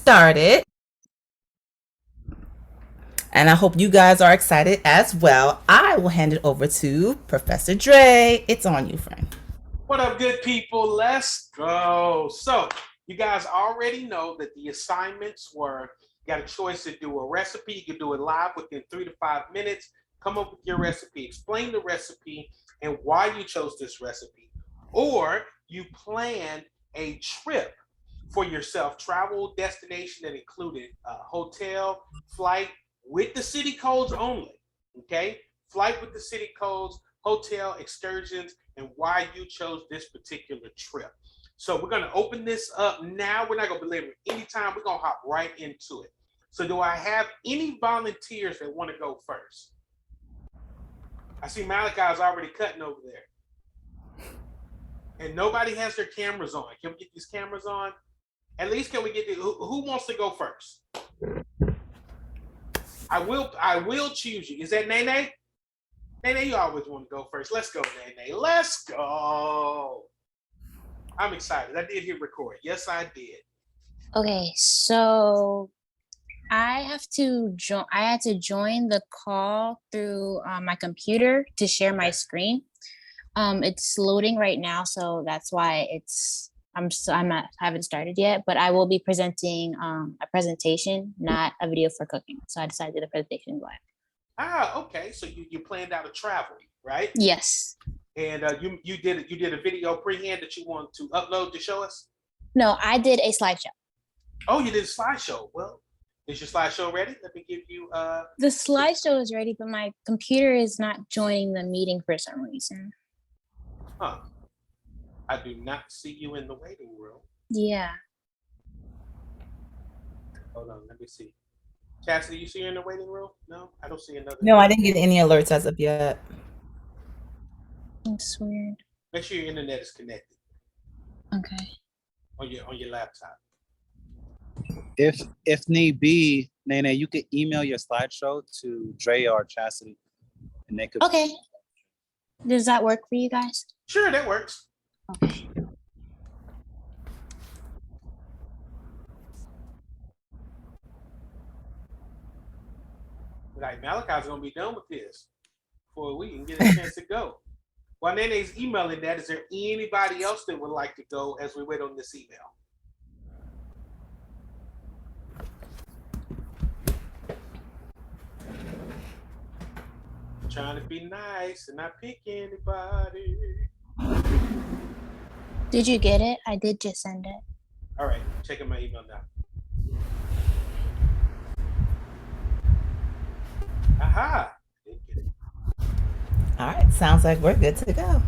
started. And I hope you guys are excited as well. I will hand it over to Professor Dre. It's on you, friend. What up, good people? Let's go. So, you guys already know that the assignments were you got a choice to do a recipe. You can do it live within 3 to 5 minutes. Come up with your recipe, explain the recipe and why you chose this recipe. Or you plan a trip for yourself, travel destination that included a hotel, flight with the city codes only. Okay? Flight with the city codes, hotel excursions, and why you chose this particular trip. So we're going to open this up now. We're not going to belabor any time. We're going to hop right into it. So do I have any volunteers that want to go first? I see Malachi's already cutting over there. And nobody has their cameras on. Can we get these cameras on? At least can we get who wants to go first? I will choose you. Is that Nene? Nene, you always want to go first. Let's go, Nene. Let's go. I'm excited. I did hit record. Yes, I did. Okay, so I had to join the call through my computer to share my screen. It's loading right now, so that's why I'm not haven't started yet. But I will be presenting a presentation, not a video for cooking. So I decided to do the presentation live. Okay. So you planned out a travel, right? Yes. And you did a video prehand that you want to upload to show us? No, I did a slideshow. Oh, you did a slideshow. Well, is your slideshow ready? Let me give you the slideshow is ready, but my computer is not joining the meeting for some reason. Huh. I do not see you in the waiting room. Yeah. Hold on, let me see. Chastity, you see her in the waiting room? No, I don't see another. No, I didn't get any alerts as of yet. That's weird. Make sure your internet is connected. Okay. On your laptop. If need be, Nene, you could email your slideshow to Dre or Chastity, and they could. Okay. Does that work for you guys? Sure, that works. Okay. Like Malachi's gonna be done with this before we can get a chance to go. While Nene's emailing that, is there anybody else that would like to go as we wait on this email? I'm trying to be nice and not pick anybody. Did you get it? I did just send it. All right, checking my email now. Aha! Didn't get it. All right, sounds like we're good to go.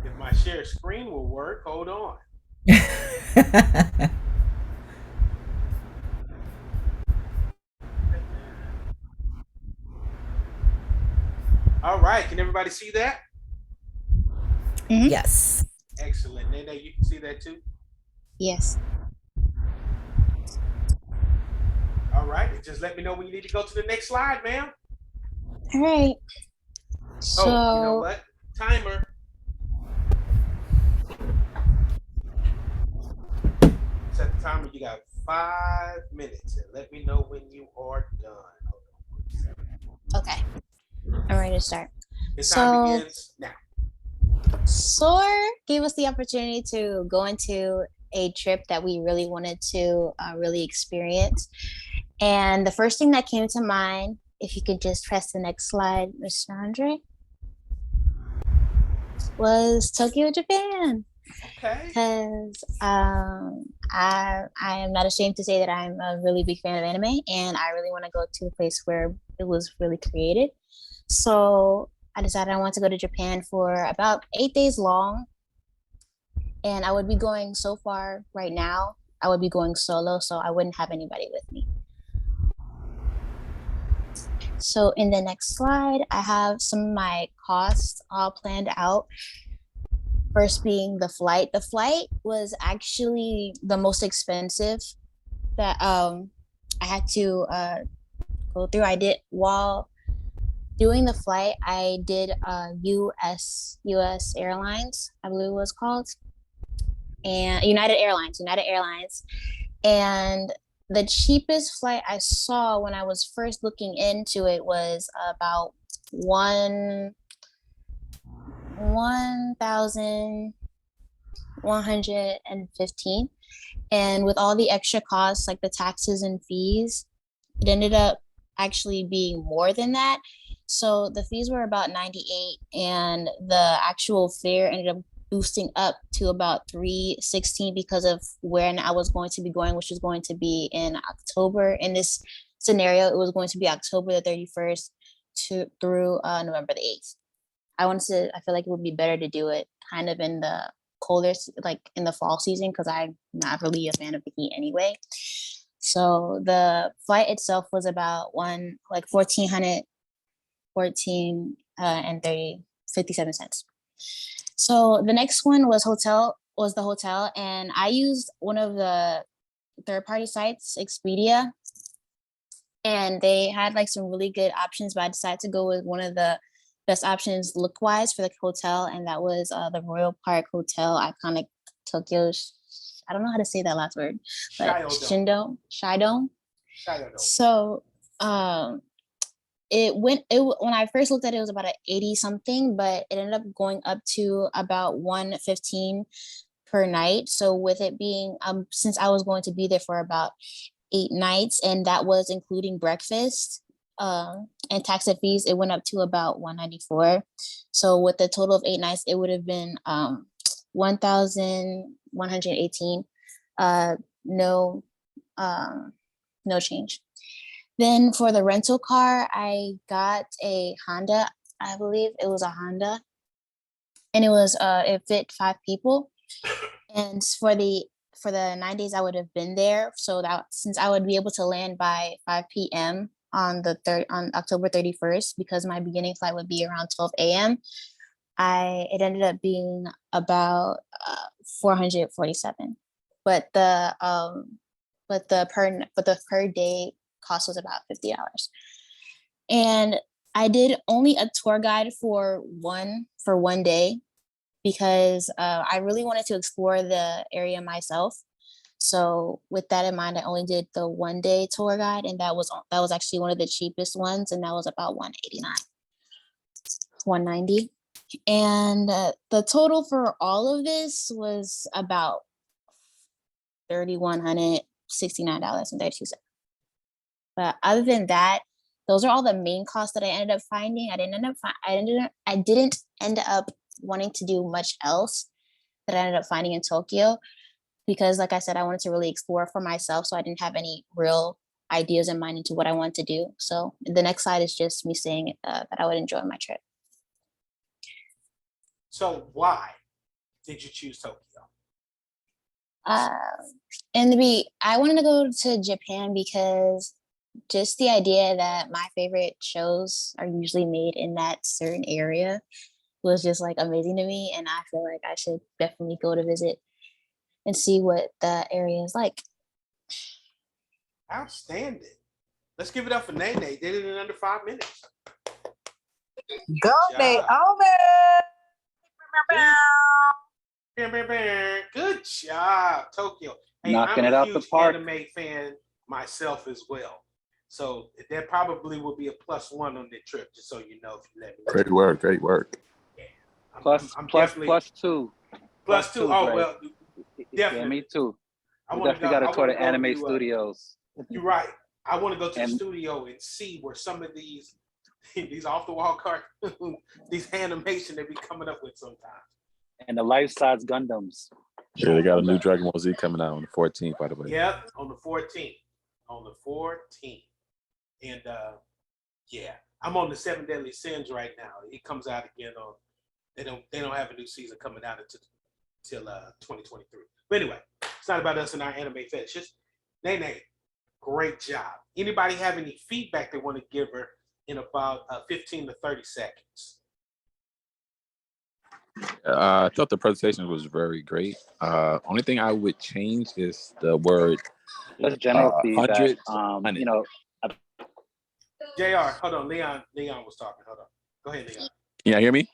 If my share screen will work, hold on. All right, can everybody see that? Mm-hmm. Yes. Excellent. Nene, you can see that too? Yes. All right, just let me know when you need to go to the next slide, ma'am. All right. So, oh, you know what? Timer. Set the timer. You got 5 minutes, and let me know when you are done. Okay. I'm ready to start. The time begins now. SOAR gave us the opportunity to go into a trip that we really wanted to really experience. And the first thing that came to mind, if you could just press the next slide, Mr. Andre, was Tokyo, Japan. Okay. Because I am not ashamed to say that I'm a really big fan of anime, and I really want to go to a place where it was really created. So I decided I want to go to Japan for about 8 days long. And I would be going so far right now, I would be going solo, so I wouldn't have anybody with me. So in the next slide, I have some of my costs all planned out. First being the flight. The flight was actually the most expensive that I had to go through. I did while doing the flight. I did US Airlines, I believe it was called, and United Airlines, and the cheapest flight I saw when I was first looking into it was about 1,115, and with all the extra costs like the taxes and fees, it ended up actually being more than that. So the fees were about 98, and the actual fare ended up boosting up to about 316 because of when I was going to be going, which was going to be in October. In this scenario, it was going to be October the 31st through November the 8th. I feel like it would be better to do it kind of in the colder, like in the fall season, because I'm not really a fan of the heat anyway. So the flight itself was about 1,414 and 57 cents. So the next one was the hotel, and I used one of the third-party sites, Expedia, and they had like some really good options, but I decided to go with one of the best options look-wise for the hotel, and that was the Royal Park Hotel, iconic Tokyo. I don't know how to say that last word, but Shidon. So when I first looked at it, it was about an 80 something, but it ended up going up to about 115 per night. So with it being since I was going to be there for about 8 nights, and that was including breakfast and tax and fees, it went up to about 194. So with the total of 8 nights, it would have been 1,118. No change. Then for the rental car, I got a Honda. I believe it was a Honda, and it fit 5 people. And for the 9 days I would have been there, so that since I would be able to land by 5 p.m. on October 31st, because my beginning flight would be around 12 a.m., it ended up being about 447. But the per day cost was about $50. And I did only a tour guide for one day, because I really wanted to explore the area myself. So with that in mind, I only did the 1 day tour guide, and that was actually one of the cheapest ones, and that was about 189, 190. And the total for all of this was about $3,169.32. But other than that, those are all the main costs that I ended up finding. I didn't end up wanting to do much else that I ended up finding in Tokyo, because like I said, I wanted to really explore for myself. So I didn't have any real ideas in mind into what I want to do. So the next slide is just me saying that I would enjoy my trip. So why did you choose Tokyo? I wanted to go to Japan because just the idea that my favorite shows are usually made in that certain area was just like amazing to me, and I feel like I should definitely go to visit and see what the area is like. Outstanding. Let's give it up for Nene. Did it in under 5 minutes. Go, Naomi. Good job, Tokyo. Hey, Knocking I'm it a out the huge park. anime fan myself as well. So that probably will be a +1 on the trip, just so you know, if you let me know. Great work, great work. Yeah. Plus two. +2. Oh, right? Well, definitely. Yeah, me too. I We want to definitely got to tour the go anime to, studios. You're right. I want to go to the And- studio and see where some of these off the wall cartoons, these animation they be coming up with sometimes. And the life-size Gundams. Yeah, they got a new Dragon Ball Z coming out on the 14th, by the way. Yep, on the 14th. On the 14th. And yeah, I'm on the 7 Deadly Sins right now. It comes out again on. They don't have a new season coming out until 2023. But anyway, it's not about us and our anime fetishes. Nene, great job. Anybody have any feedback they want to give her in about 15 to 30 seconds? I thought the presentation was very great. Only thing I would change is the word Just general feedback. 100, 100. You know, JR, hold on. Leon was talking. Hold on. Go ahead, Leon. Can y'all hear me?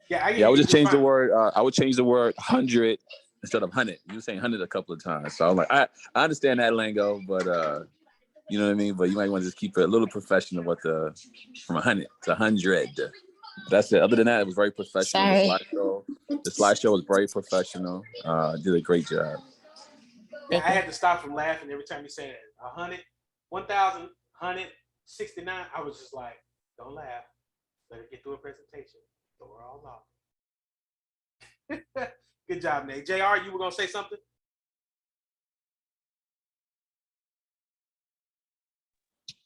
Yeah, I hear Yeah, I would you. just change the word. I would change the word 100 instead of 100. You were saying 100 a couple of times, so I'm like, I understand that lingo, but you know what I mean. But you might want to just keep it a little professional with from 100 to 100. That's it. Other than that, it was very professional. Sorry. The slideshow was very professional. Did a great job. Yeah, I had to stop from laughing every time you say that. 100, 1,000, 169. I was just like, don't laugh. Let her get through a presentation. So we're all off. Good job, Nate. JR, you were going to say something?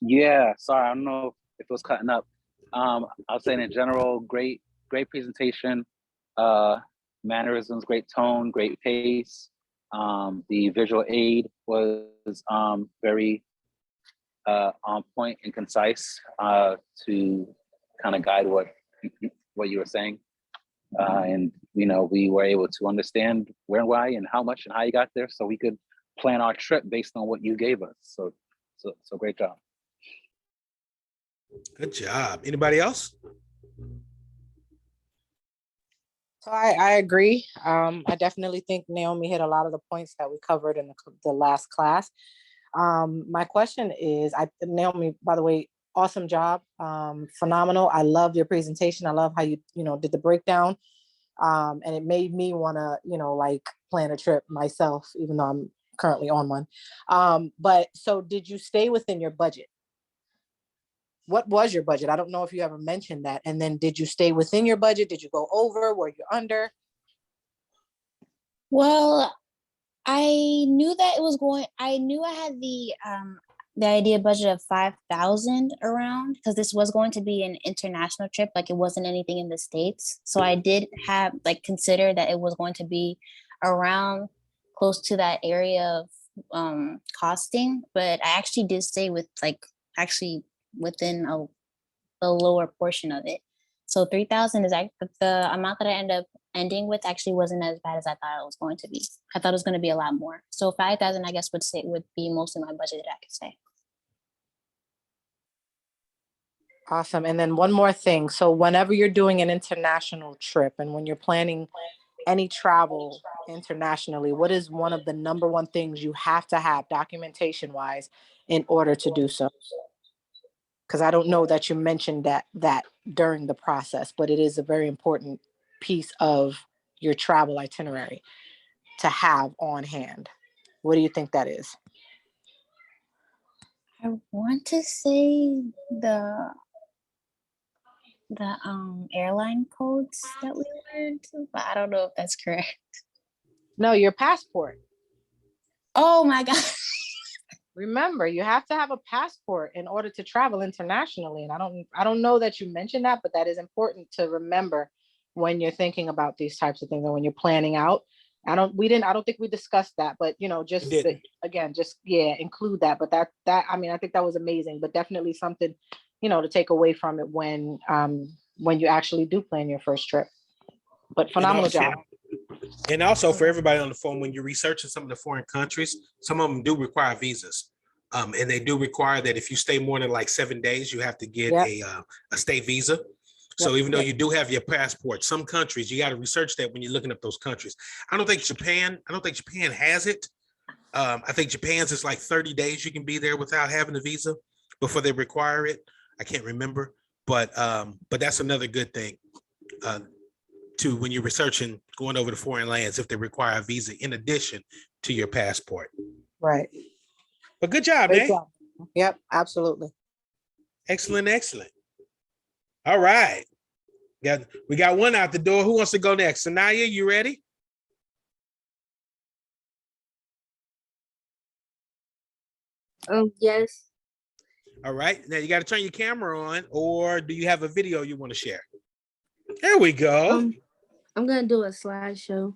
yeah. Sorry, I don't know if it was cutting up. I was saying in general, great presentation, mannerisms, great tone, great pace. The visual aid was very on point and concise to kind of guide what you were saying. And you know, we were able to understand where and why and how much and how you got there, so we could plan our trip based on what you gave us. So great job. Good job. Anybody else? So I agree. I definitely think Naomi hit a lot of the points that we covered in the last class. My question is, Naomi, by the way, awesome job. Phenomenal. I love your presentation. I love how you did the breakdown. And it made me want to, like plan a trip myself, even though I'm currently on one. But so did you stay within your budget? What was your budget? I don't know if you ever mentioned that. And then did you stay within your budget? Did you go over? Were you under? Well, I knew that I knew I had the idea budget of 5,000 around, because this was going to be an international trip. Like, it wasn't anything in the States. So I did have consider that it was going to be around close to that area of costing, but I actually did stay with actually within the lower portion of it. So 3,000 is the amount that I end up ending with actually wasn't as bad as I thought it was going to be. I thought it was going to be a lot more. So 5,000, I guess, would be mostly my budget that I could say. Awesome. And then one more thing. So whenever you're doing an international trip and when you're planning any travel internationally, what is one of the number one things you have to have documentation wise in order to do so? Because I don't know that you mentioned that during the process, but it is a very important piece of your travel itinerary to have on hand. What do you think that is? I want to say the airline codes that we learned, but I don't know if that's correct. No, your passport. Oh my God. Remember, you have to have a passport in order to travel internationally. And I don't know that you mentioned that, but that is important to remember when you're thinking about these types of things and when you're planning out. I don't think we discussed that, but include that. But I think that was amazing, but definitely something, to take away from it when you actually do plan your first trip. But phenomenal job. And also for everybody on the phone, when you're researching some of the foreign countries, some of them do require visas. And they do require that if you stay more than 7 days, you have to get a state visa. So even though you do have your passport, some countries, you got to research that when you're looking up those countries. I don't think Japan has it. I think Japan's is 30 days you can be there without having a visa before they require it. I can't remember, but that's another good thing. To when you're researching going over to foreign lands, if they require a visa in addition to your passport. Right. But good job, Great Nate. job. Yep, absolutely. Excellent. All right. We got one out the door. Who wants to go next? Sanaya, you ready? Yes. All right. Now you got to turn your camera on, or do you have a video you want to share? There we go. I'm gonna do a slideshow.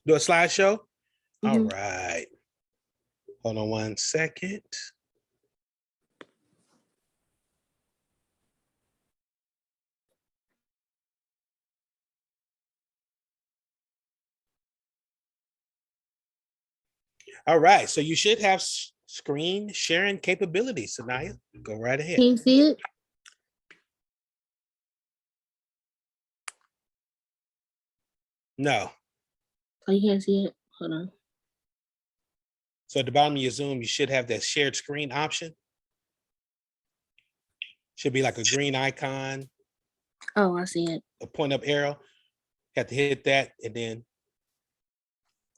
Do a slideshow? Mhm. All right. Hold on 1 second. All right, so you should have screen sharing capabilities, Sanaya. Go right ahead. Can you see it? No. Oh, you can't see it? Hold on. So at the bottom of your Zoom, you should have that shared screen option. Should be like a green icon, Oh, I see it. a point up arrow. You have to hit that and then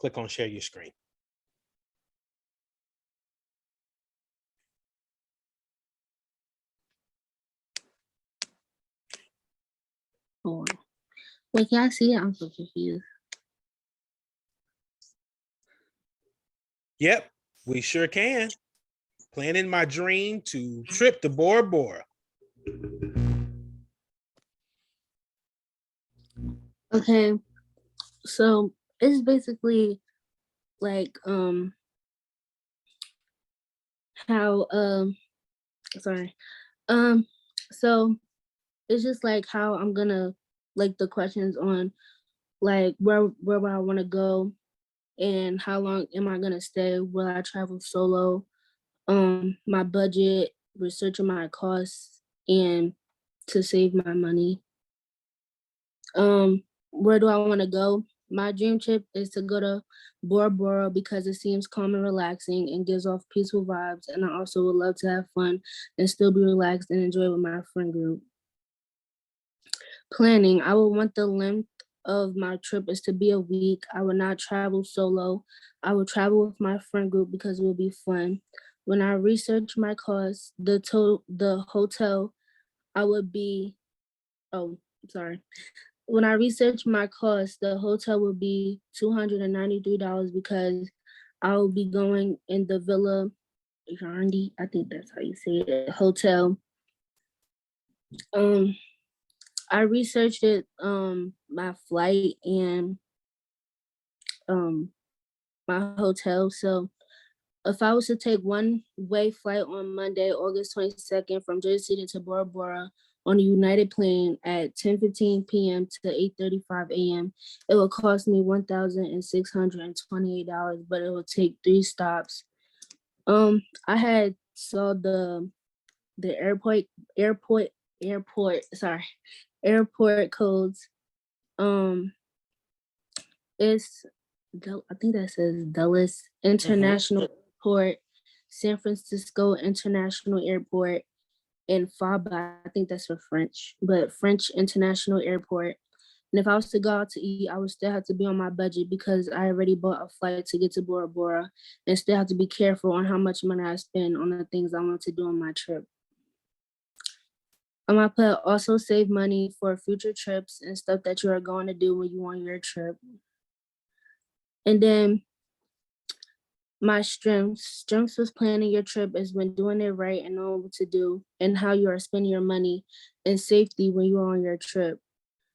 click on share your screen. Hold on. Wait, can I see it? I'm so confused. Yep, we sure can. Planning my dream to trip to Bora Bora. Okay, so it's basically like how sorry so it's just like how I'm gonna like the questions on like where I want to go and how long am I gonna stay, will I travel solo, my budget, researching my costs, and to save my money. Where do I want to go? My dream trip is to go to Bora Bora because it seems calm and relaxing and gives off peaceful vibes. And I also would love to have fun and still be relaxed and enjoy with my friend group. Planning, I would want the length of my trip is to be a week. I would not travel solo. I would travel with my friend group because it would be fun. When I research my costs, the hotel, I would be, oh, sorry. When I researched my cost, the hotel would be $293 because I will be going in the Villa Yarndi, I think that's how you say it, hotel. I researched it, my flight and my hotel. So if I was to take one-way flight on Monday, August 22nd from Jersey City to Bora Bora on a United plane at 10:15 p.m. to 8:35 a.m., it will cost me $1,628, but it will take 3 stops. I had saw the airport sorry airport codes. It's I think that says Dulles International Airport, San Francisco International Airport, and FABA, I think that's for French, but French International Airport. And if I was to go out to eat, I would still have to be on my budget because I already bought a flight to get to Bora Bora and still have to be careful on how much money I spend on the things I want to do on my trip. I put also save money for future trips and stuff that you are going to do when you on your trip. And then my strengths with planning your trip is when doing it right and knowing what to do and how you are spending your money and safety when you are on your trip.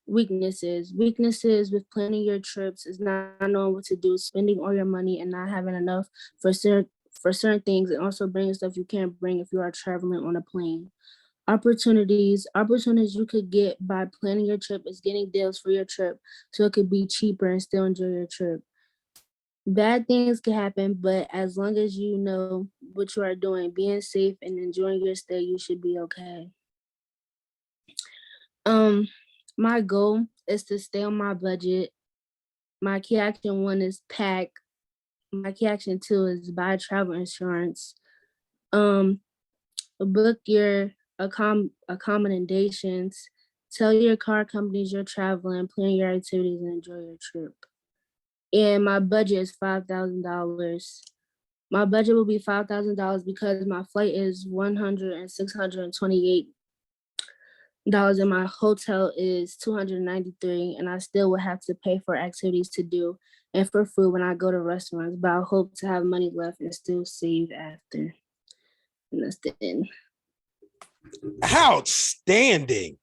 Weaknesses with planning your trips is not knowing what to do, spending all your money and not having enough for certain things, and also bringing stuff you can't bring if you are traveling on a plane. Opportunities you could get by planning your trip is getting deals for your trip so it could be cheaper and still enjoy your trip. Bad things can happen, but as long as you know what you are doing, being safe and enjoying your stay, you should be okay. My goal is to stay on my budget. My key action 1 is pack. My key action 2 is buy travel insurance. Book your accommodations. Tell your car companies you're traveling, plan your activities, and enjoy your trip. And my budget is $5,000. My budget will be $5,000 because my flight is $628, and my hotel is $293, and I still would have to pay for activities to do and for food when I go to restaurants. But I hope to have money left and still save after. And that's the end. Outstanding.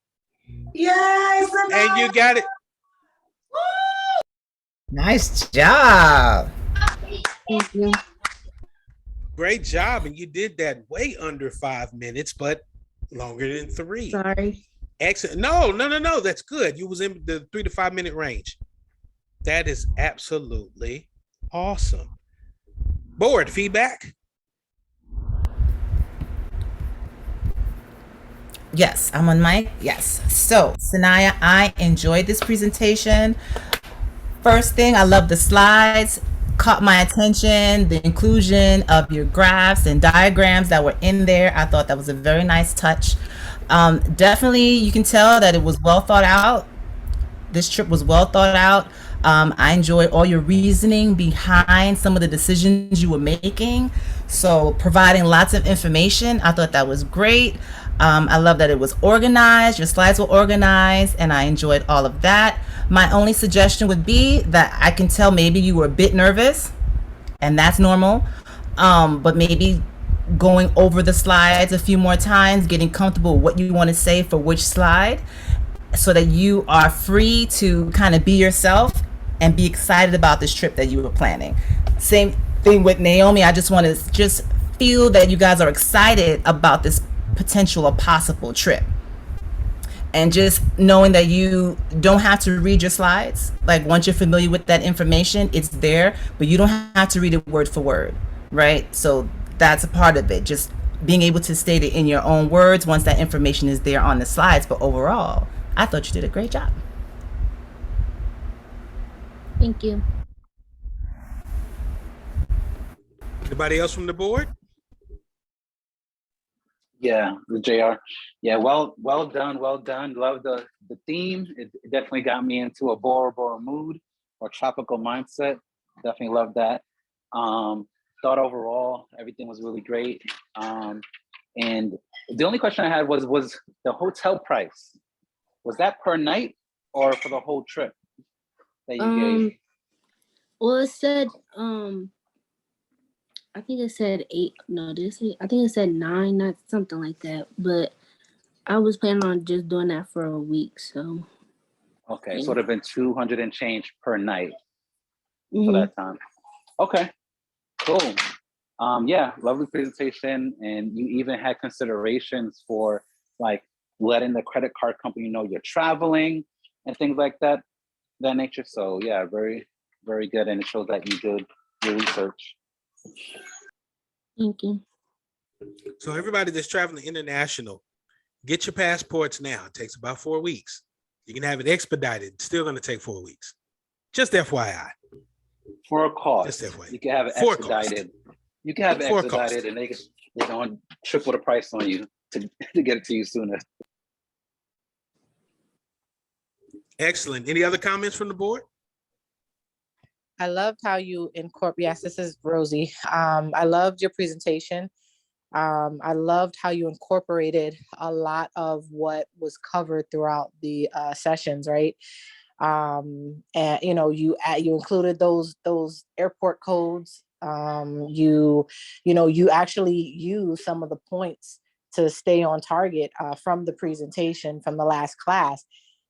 Yes. And you got it. Nice job. Thank you. Great job. And you did that way under 5 minutes, but longer than 3. Sorry. Excellent. No. That's good. You was in the 3 to 5 minute range. That is absolutely awesome. Board feedback. Yes, I'm on mic. Yes. So, Sanaya, I enjoyed this presentation. First thing, I love the slides, caught my attention, the inclusion of your graphs and diagrams that were in there. I thought that was a very nice touch. Definitely, you can tell that it was well thought out. This trip was well thought out. I enjoyed all your reasoning behind some of the decisions you were making. So, providing lots of information, I thought that was great. I love that it was organized, your slides were organized, and I enjoyed all of that. My only suggestion would be that I can tell maybe you were a bit nervous, and that's normal. But maybe going over the slides a few more times, getting comfortable with what you want to say for which slide, so that you are free to kind of be yourself and be excited about this trip that you were planning. Same thing with Naomi. I just want to just feel that you guys are excited about this potential or possible trip. And just knowing that you don't have to read your slides. Like once you're familiar with that information, it's there, but you don't have to read it word for word, right? So that's a part of it. Just being able to state it in your own words once that information is there on the slides. But overall, I thought you did a great job. Thank you. Anybody else from the board? Yeah, the JR. Yeah, well done, well done. Love the theme. It definitely got me into a Bora Bora mood or tropical mindset. Definitely love that. Thought overall everything was really great. And the only question I had was the hotel price. Was that per night or for the whole trip that you gave? Well, it said I think it said 8. No, I think it said 9, not something like that. But I was planning on just doing that for a week. So Okay, yeah. so it would have been 200 and change per night for Mhm. that time. Okay, cool. Yeah, lovely presentation. And you even had considerations for like letting the credit card company know you're traveling and things like that nature. So yeah, very, very good. And it shows that you did your research. Thank you. So everybody that's traveling international, get your passports now. It takes about 4 weeks. You can have it expedited. It's still going to take 4 weeks. Just FYI. For a cost. Just FYI. You can have it For a expedited. You can have it For a expedited cost. and they don't triple the price on you to get it to you sooner. Excellent. Any other comments from the board? I loved how you incorporate. Yes, this is Rosie. I loved your presentation. I loved how you incorporated a lot of what was covered throughout the sessions, right? And you included those airport codes. You actually use some of the points to stay on target from the presentation from the last class,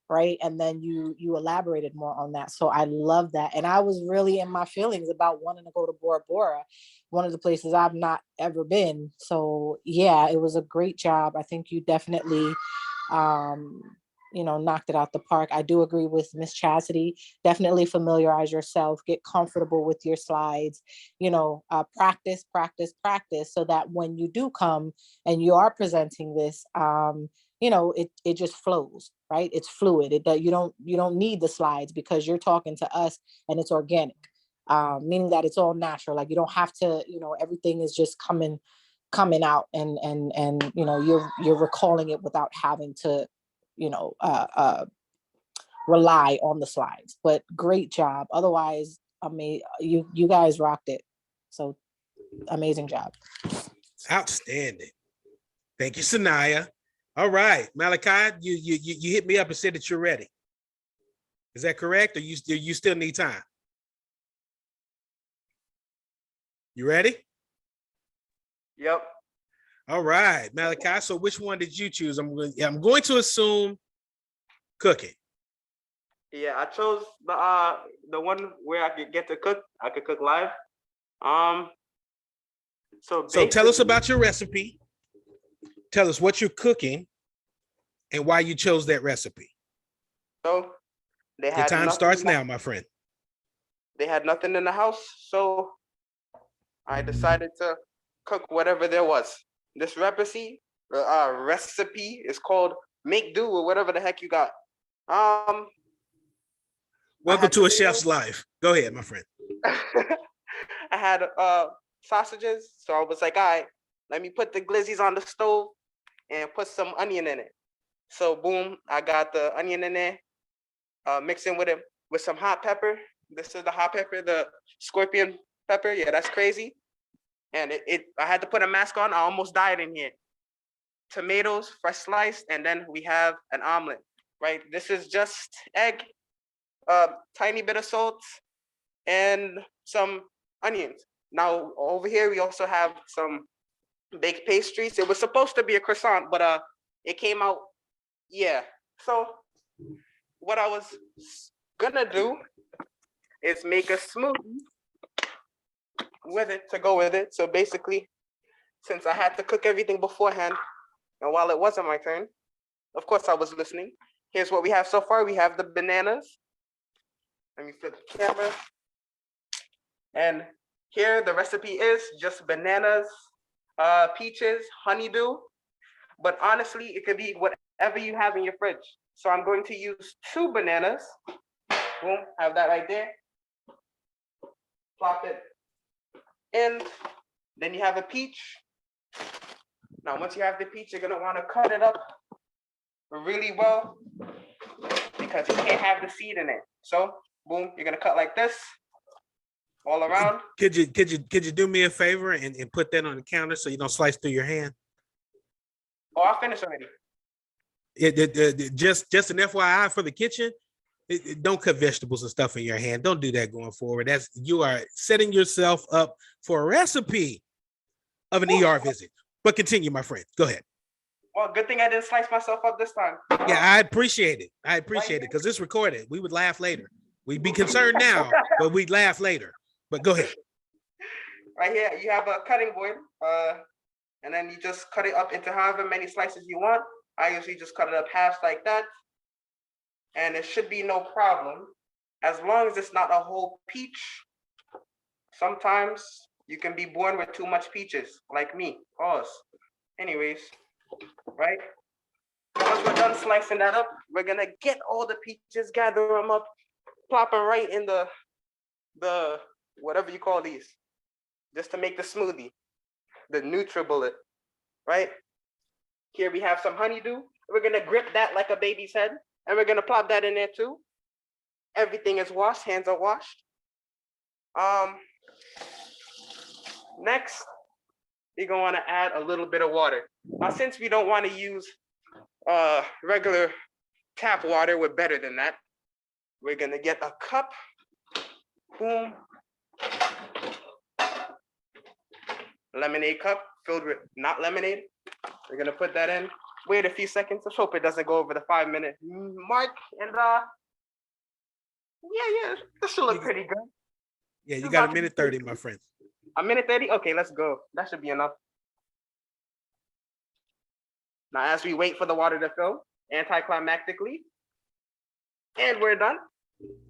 right? And then you elaborated more on that. So I love that. And I was really in my feelings about wanting to go to Bora Bora, one of the places I've not ever been. So yeah, it was a great job. I think you definitely knocked it out the park. I do agree with Miss Chastity. Definitely familiarize yourself, get comfortable with your slides, practice, so that when you do come and you are presenting this, it just flows, right? It's fluid. You don't need the slides because you're talking to us and it's organic, meaning that it's all natural. Like you don't have to, everything is just coming out and you're recalling it without having to, rely on the slides. But great job. Otherwise, I mean, you guys rocked it. So amazing job. Outstanding. Thank you, Sanaya. All right, Malachi, you hit me up and said that you're ready. Is that correct? Or you still need time? You ready? Yep. All right, Malachi. So which one did you choose? I'm going to assume cooking. Yeah, I chose the one where I could get to cook. I could cook live. So tell us about your recipe. Tell us what you're cooking and why you chose that recipe. So they The had time starts now, my friend. They had nothing in the house, so I decided to cook whatever there was. This recipe is called make do with whatever the heck you got. Welcome to a tomatoes. chef's life. Go ahead, my friend. I had sausages, so I was like, all right, let me put the glizzies on the stove and put some onion in it. So boom, I got the onion in there, mixing with it with some hot pepper. This is the hot pepper, the scorpion pepper. Yeah, that's crazy. And I had to put a mask on. I almost died in here. Tomatoes, fresh sliced, and then we have an omelet, right? This is just egg, tiny bit of salt, and some onions. Now over here we also have some baked pastries. It was supposed to be a croissant, but it came out, yeah. So what I was gonna do is make a smoothie with it to go with it. So basically, since I had to cook everything beforehand, and while it wasn't my turn, of course I was listening. Here's what we have so far. We have the bananas. Let me flip the camera. And here the recipe is just bananas, peaches, honeydew. But honestly, it could be whatever you have in your fridge. So I'm going to use 2 bananas. Boom, have that right there. Plop it in. Then you have a peach. Now, once you have the peach, you're gonna wanna cut it up really well because you can't have the seed in it. So, boom, you're gonna cut like this all around. Could you do me a favor and put that on the counter so you don't slice through your hand? Oh, I finished already. Just an FYI for the kitchen, don't cut vegetables and stuff in your hand. Don't do that going forward. You are setting yourself up for a recipe of an ER visit. But continue, my friend. Go ahead. Well, good thing I didn't slice myself up this time. Yeah, I appreciate it. I appreciate it because it's recorded. We would laugh later. We'd be concerned now, but we'd laugh later. But go ahead. Right here, you have a cutting board, and then you just cut it up into however many slices you want. I usually just cut it up halves like that, and it should be no problem as long as it's not a whole peach. Sometimes you can be born with too much peaches, like me. Pause. Anyways, right? Once we're done slicing that up, we're gonna get all the peaches, gather them up, plop them right in the whatever you call these, just to make the smoothie, the NutriBullet, right? Here we have some honeydew. We're gonna grip that like a baby's head, and we're gonna plop that in there too. Everything is washed, hands are washed. Next, you're gonna wanna add a little bit of water. Now, since we don't wanna use regular tap water, we're better than that. We're gonna get a cup, boom. Lemonade cup filled with not lemonade. We're gonna put that in. Wait a few seconds. Let's hope it doesn't go over the 5-minute mark. And yeah, this should look pretty good. Yeah, you got 1:30, my friend. 1:30? Okay, let's go. That should be enough. Now, as we wait for the water to fill, anticlimactically, and we're done.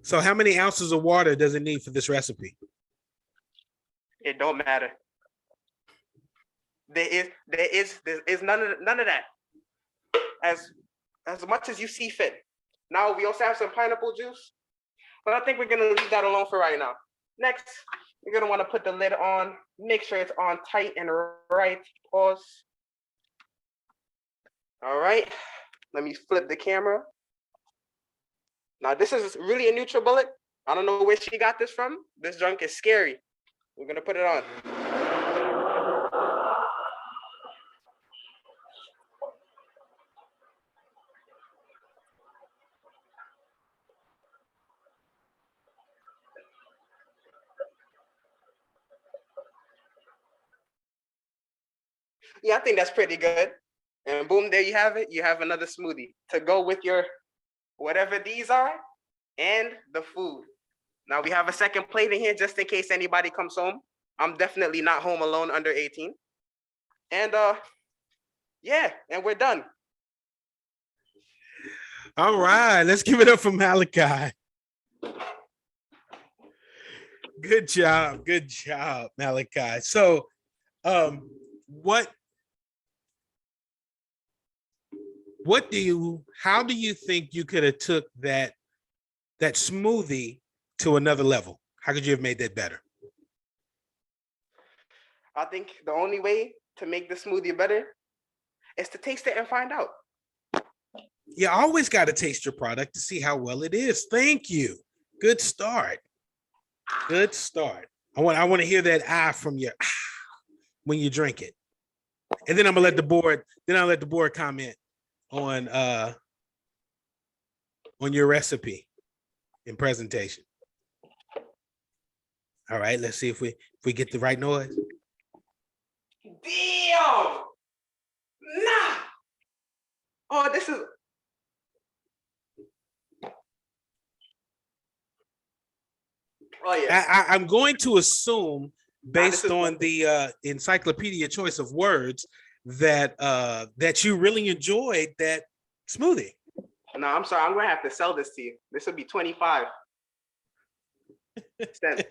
So how many ounces of water does it need for this recipe? It don't matter. There is none of that. As much as you see fit. Now we also have some pineapple juice, but I think we're gonna leave that alone for right now. Next, you're gonna want to put the lid on, make sure it's on tight and right. Pause. All right, let me flip the camera. Now this is really a NutriBullet. I don't know where she got this from. This junk is scary. We're gonna put it on. Yeah, I think that's pretty good. And boom, there you have it. You have another smoothie to go with your whatever these are and the food. Now we have a second plate in here just in case anybody comes home. I'm definitely not home alone under 18. And yeah, and we're done. All right, let's give it up for Malachi. Good job, Malachi. So, what how do you think you could have took that smoothie to another level? How could you have made that better? I think the only way to make the smoothie better is to taste it and find out. You always got to taste your product to see how well it is. Thank you. Good start. Good start. I want to hear that from you when you drink it. And then I'll let the board comment on your recipe and presentation. All right, let's see if we get the right noise. Damn! Nah! Oh, this is... Oh, yeah. I'm going to assume, based on the encyclopedia choice of words, that you really enjoyed that smoothie. No, I'm sorry. I'm going to have to sell this to you. This will be 25 cents.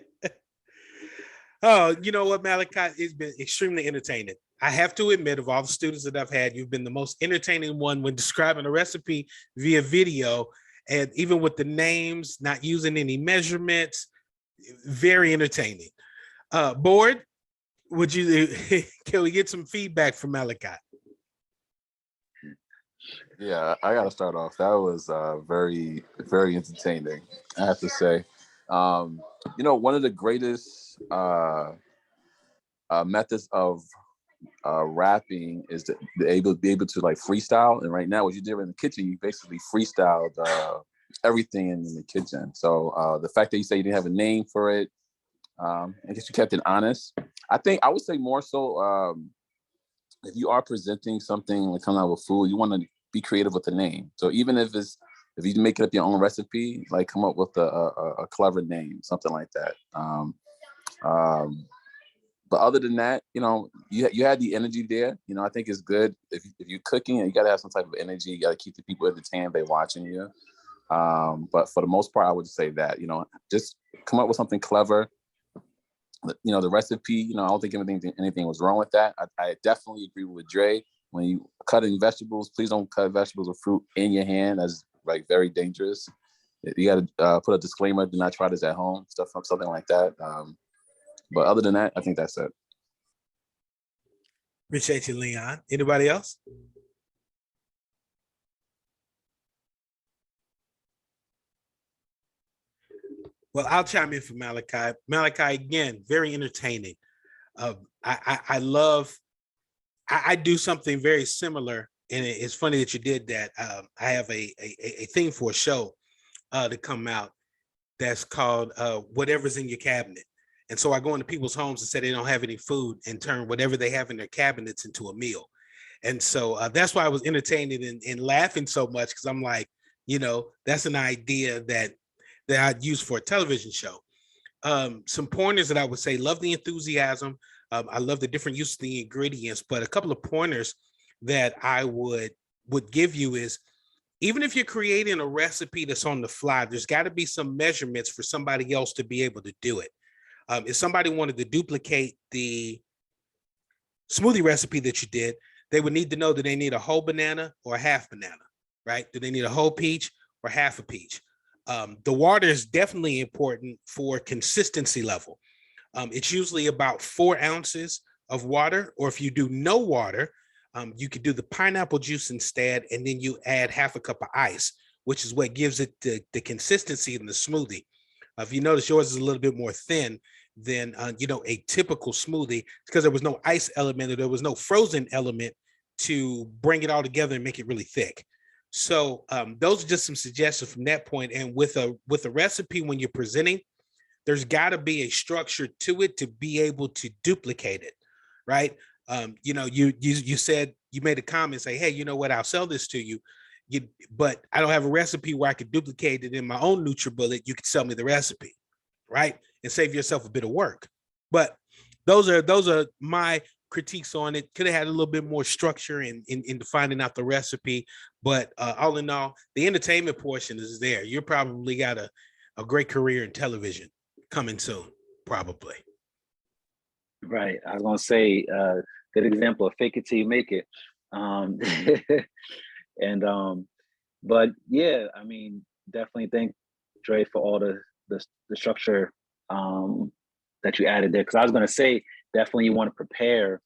Oh, you know what, Malachi? It's been extremely entertaining. I have to admit, of all the students that I've had, you've been the most entertaining one when describing a recipe via video, and even with the names, not using any measurements, very entertaining. Board, can we get some feedback from Malachi? Yeah, I gotta start off. That was very, very entertaining, I have to say. One of the greatest methods of rapping is to be able to like freestyle. And right now, what you did in the kitchen, you basically freestyled everything in the kitchen. So the fact that you say you didn't have a name for it, I guess you kept it honest. I think I would say more so if you are presenting something like coming out with food, you want to be creative with the name. So even if you make it up your own recipe, like come up with a clever name, something like that. But other than that, you had the energy there. I think it's good if you're cooking, you got to have some type of energy. You got to keep the people entertained by watching you. But for the most part, I would say that, just come up with something clever. The recipe, I don't think anything was wrong with that. I definitely agree with Dre. When you cutting vegetables, please don't cut vegetables or fruit in your hand. That's like very dangerous. You got to put a disclaimer: do not try this at home, something like that. But other than that, I think that's it. Appreciate you, Leon. Anybody else? Well, I'll chime in for Malachi. Malachi, again, very entertaining. I do something very similar, and it's funny that you did that. I have a thing for a show to come out that's called Whatever's in Your Cabinet. And so I go into people's homes and say they don't have any food and turn whatever they have in their cabinets into a meal. And so that's why I was entertained and laughing so much, because I'm like, that's an idea that I'd use for a television show. Some pointers that I would say: love the enthusiasm. I love the different use of the ingredients, but a couple of pointers that I would give you is, even if you're creating a recipe that's on the fly, there's got to be some measurements for somebody else to be able to do it. If somebody wanted to duplicate the smoothie recipe that you did, they would need to know that they need a whole banana or a half banana, right? Do they need a whole peach or half a peach? The water is definitely important for consistency level. It's usually about 4 ounces of water, or if you do no water, you could do the pineapple juice instead, and then you add half a cup of ice, which is what gives it the consistency in the smoothie. If you notice, yours is a little bit more thin than a typical smoothie, because there was no ice element, or there was no frozen element to bring it all together and make it really thick. So those are just some suggestions from that point. And with a recipe, when you're presenting, there's got to be a structure to it to be able to duplicate it, right? You said, you made a comment, say, hey, you know what, I'll sell this to you. But I don't have a recipe where I could duplicate it in my own NutriBullet. You could sell me the recipe, right? And save yourself a bit of work. But those are my critiques on it. Could have had a little bit more structure in finding out the recipe. But all in all, the entertainment portion is there. You probably got a great career in television coming soon. probably. Right. I was gonna say, good example of fake it till you make it. Um, and but yeah, I mean, definitely thank Dre for all the structure that you added there. Because I was gonna say, definitely you want to prepare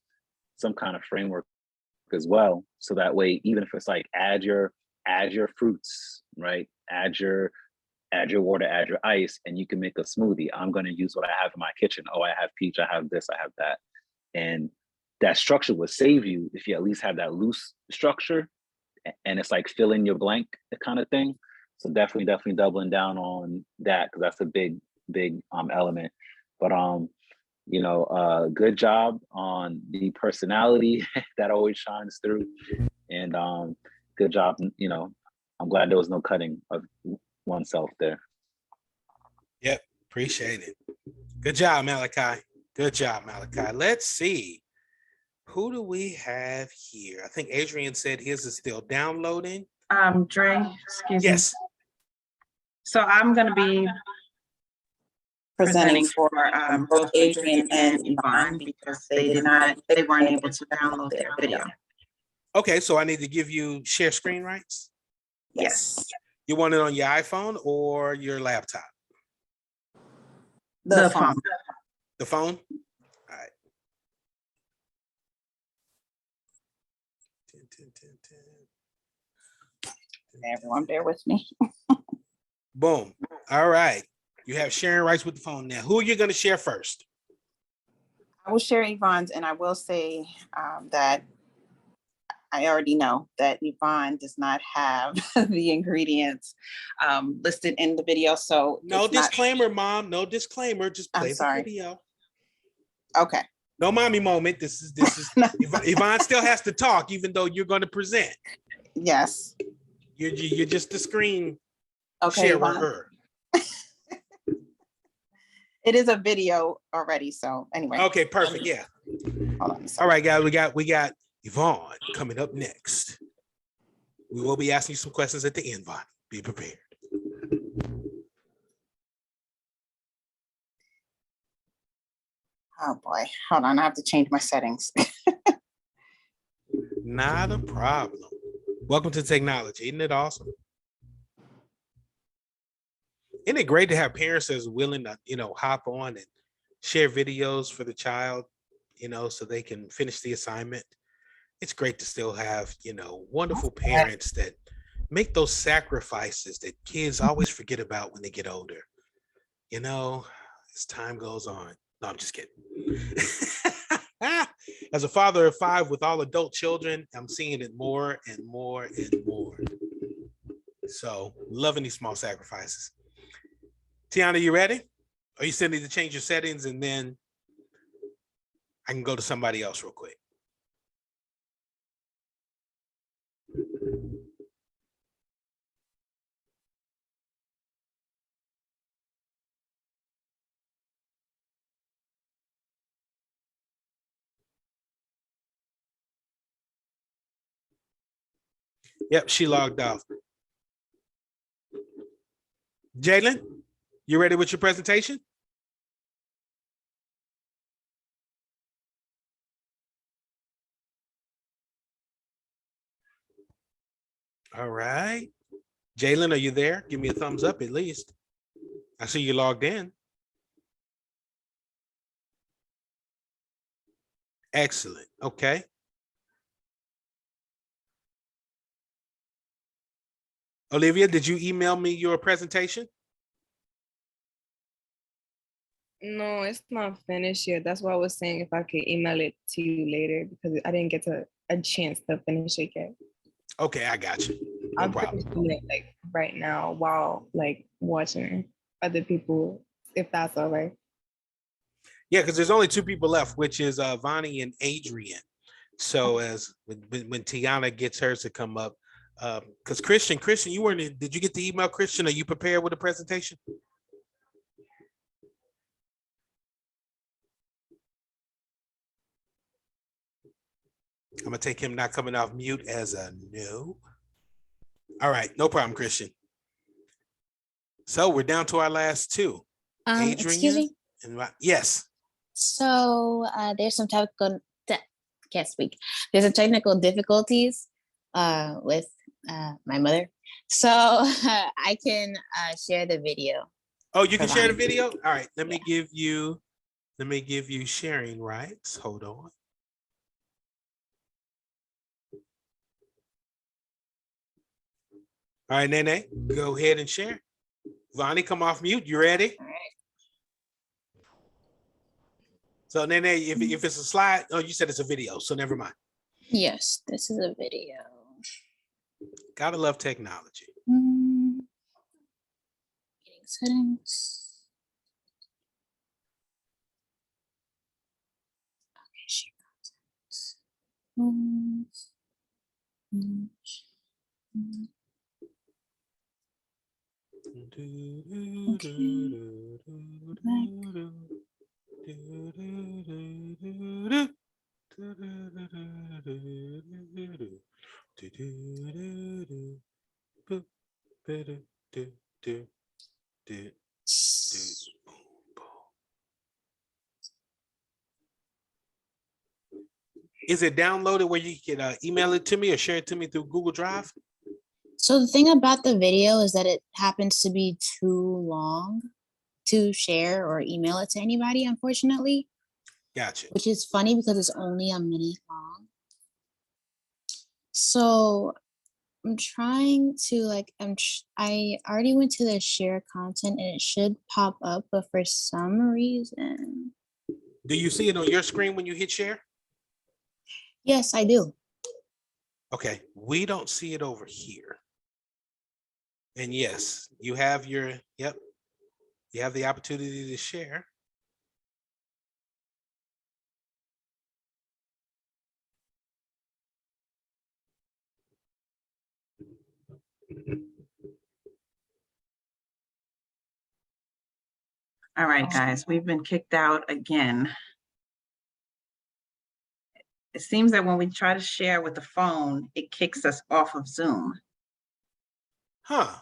some kind of framework as well, so that way, even if it's like add your fruits, right? Add your water, add your ice, and you can make a smoothie. I'm going to use what I have in my kitchen. Oh, I have peach, I have this, I have that. And that structure will save you if you at least have that loose structure, and it's like fill in your blank kind of thing. So definitely doubling down on that, because that's a big element. But good job on the personality that always shines through. And good job, I'm glad there was no cutting of oneself there. Yep, appreciate it. Good job, Malachi. Good job, Malachi. Let's see. Who do we have here? I think Adrian said his is still downloading. Dre, excuse me. Yes. So I'm going to be presenting for both Adrian and Yvonne because they weren't able to download their video. Okay, so I need to give you share screen rights? Yes. You want it on your iPhone or your laptop? The phone. The phone? All right. 10. Everyone bear with me. Boom. All right. You have sharing rights with the phone now. Who are you going to share first? I will share Yvonne's, and I will say that I already know that Yvonne does not have the ingredients listed in the video. So no disclaimer, Mom. No disclaimer. Just play the video. Okay. No mommy moment. This is Yvonne still has to talk, even though you're going to present. Yes. You're just the screen sharer. It is a video already, so anyway. Okay, perfect. Yeah. Hold on. All right, guys. We got Yvonne coming up next. We will be asking you some questions at the end, Vaughn. Be prepared. Oh boy, hold on. I have to change my settings. Not a problem. Welcome to technology. Isn't it awesome? Isn't it great to have parents that's willing to, hop on and share videos for the child, so they can finish the assignment? It's great to still have, wonderful parents that make those sacrifices that kids always forget about when they get older. As time goes on. No, I'm just kidding. As a father of 5 with all adult children, I'm seeing it more and more and more. So loving these small sacrifices. Tiana, you ready? Or you still need to change your settings and then I can go to somebody else real quick? Yep, she logged off. Jalen, you ready with your presentation? All right. Jalen, are you there? Give me a thumbs up at least. I see you logged in. Excellent. Okay. Olivia, did you email me your presentation? No, it's not finished yet. That's why I was saying if I could email it to you later because I didn't get a chance to finish it yet. Okay, I got you. No I'm problem. doing it right now while watching other people, if that's all right. Yeah, because there's only 2 people left, which is Vonnie and Adrian. So as when Tiana gets hers to come up, because Christian, you weren't in, did you get the email, Christian? Are you prepared with the presentation? I'm gonna take him not coming off mute as a no. All right, no problem, Christian. So we're down to our last 2, Excuse Adrian me? Yes. So there's some can't speak. There's some technical difficulties with my mother. So I can share the video. Oh, you can share the Vonnie. video? All right, let me give you sharing rights. Hold on. All right, Nene, go ahead and share. Vonnie, come off mute. You ready? All right. So Nene, if it's a slide, oh, you said it's a video, so never mind. Yes, this is a video. Gotta love technology. Getting settings. Okay, share contents. Is it downloaded where you can email it to me or share it to me through Google Drive? So the thing about the video is that it happens to be too long to share or email it to anybody, unfortunately. Gotcha. Which is funny because it's only a minute long. So I'm trying to I already went to the share content and it should pop up, but for some reason. Do you see it on your screen when you hit share? Yes, I do. Okay, we don't see it over here. And yes, you have you have the opportunity to share. All right, guys, we've been kicked out again. It seems that when we try to share with the phone, it kicks us off of Zoom. Huh.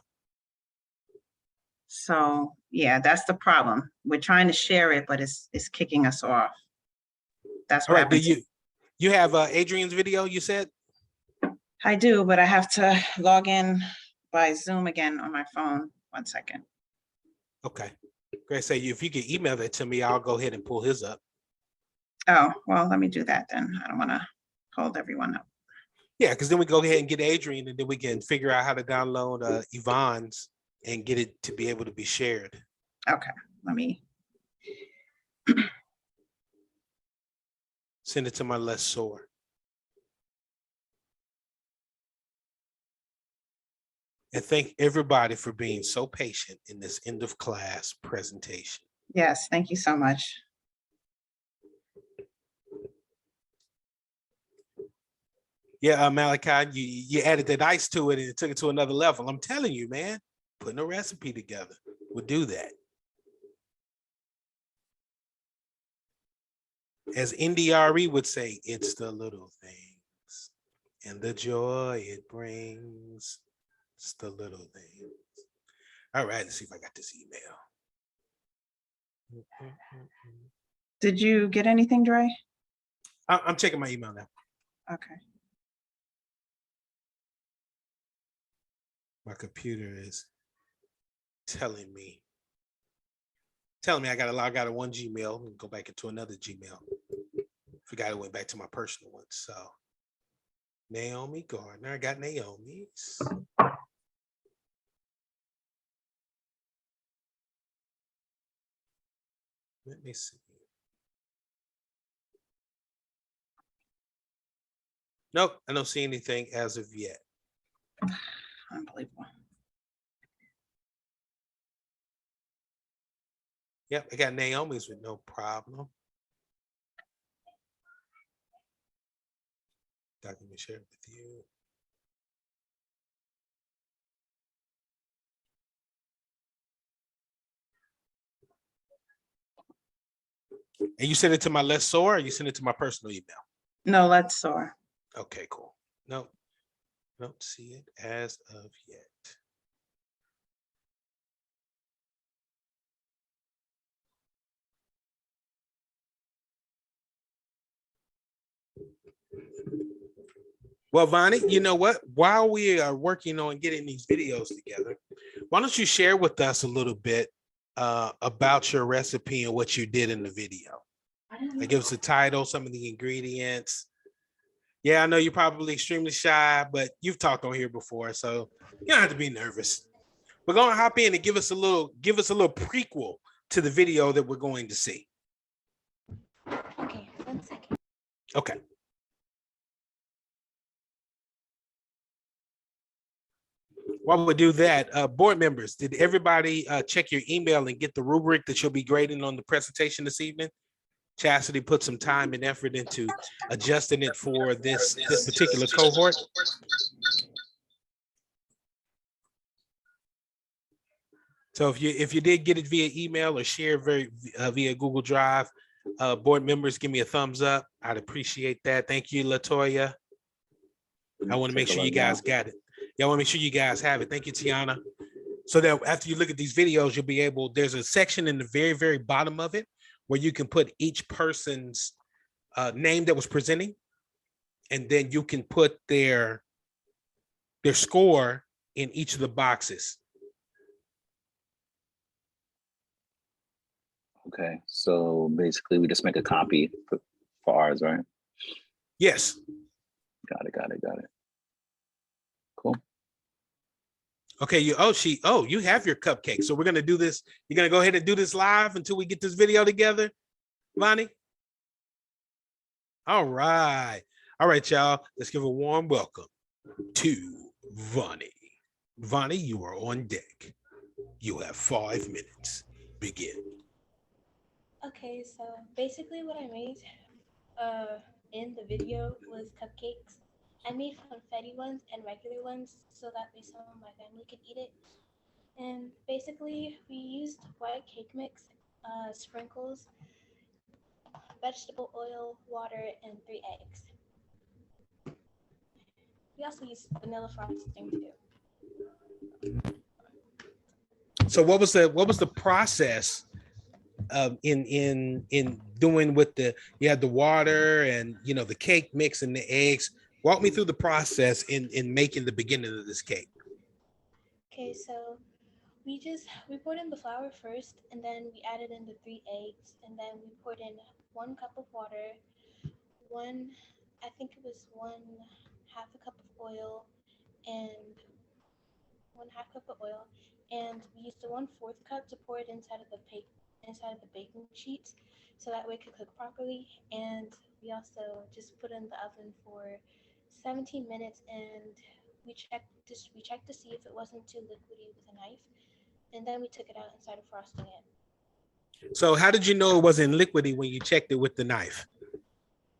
So yeah, that's the problem. We're trying to share it, but it's kicking us off. That's All what right. Do happens. you have Adrian's video, you said? I do, but I have to log in by Zoom again on my phone. 1 second. Okay. Great. Say if you can email that to me, I'll go ahead and pull his up. Oh, well, let me do that then. I don't want to hold everyone up. Yeah, because then we go ahead and get Adrian, and then we can figure out how to download Yvonne's and get it to be able to be shared. Okay, let me. Send it to my lessor. And thank everybody for being so patient in this end of class presentation. Yes, thank you so much. Yeah, Malachi, you added that ice to it and it took it to another level. I'm telling you, man, putting a recipe together would do that. As NDRE would say, it's the little things and the joy it brings. It's the little things. All right, let's see if I got this email. Did you get anything, Dre? I'm checking my email now. Okay. My computer is telling me I got to log out of one Gmail and go back into another Gmail. Forgot it went back to my personal one. So Naomi Gardner, I got Naomi's. Let me see. Nope, I don't see anything as of yet. Unbelievable. Yep, I got Naomi's with no problem. Document shared with you. And you send it to my lessor or you send it to my personal email? No, let's soar. Okay, cool. Nope, don't see it as of yet. Well, Vonnie, you know what? While we are working on getting these videos together, why don't you share with us a little bit about your recipe and what you did in the video? Like, give us the title, some of the ingredients. Yeah, I know you're probably extremely shy, but you've talked on here before, so you don't have to be nervous. We're gonna hop in and give us a little prequel to the video that we're going to see. Okay, 1 second. Okay. While we do that, board members, did everybody check your email and get the rubric that you'll be grading on the presentation this evening? Chastity put some time and effort into adjusting it for this particular cohort. So if you did get it via email or share via Google Drive, board members, give me a thumbs up. I'd appreciate that. Thank you, LaToya. I want to make sure you guys got it. Yeah, I want to make sure you guys have it. Thank you, Tiana. So that after you look at these videos, you'll be able, there's a section in the very, very bottom of it where you can put each person's name that was presenting, and then you can put their score in each of the boxes. Okay, so basically we just make a copy for ours, right? Yes. Got it. Cool. Okay, you have your cupcake. So we're gonna do this. You're gonna go ahead and do this live until we get this video together, Vonnie? All right, y'all. Let's give a warm welcome to Vonnie. Vonnie, you are on deck. You have 5 minutes. Begin. Okay, so basically what I made in the video was cupcakes. I made confetti ones and regular ones so that way some of my family could eat it. And basically we used white cake mix, sprinkles, vegetable oil, water, and 3 eggs. We also used vanilla frosting too. So what was the process in doing with you had the water and the cake mix and the eggs? Walk me through the process in making the beginning of this cake. Okay, so we poured in the flour first, and then we added in the 3 eggs, and then we poured in 1 cup of water, I think it was 1/2 a cup of oil, and 1/2 cup of oil, and we used the 1/4 cup to pour it inside of the baking sheet, so that way it could cook properly. And we also just put in the oven for 17 minutes, and we checked to see if it wasn't too liquidy with a knife, and then we took it out and started frosting it. So how did you know it wasn't liquidy when you checked it with the knife?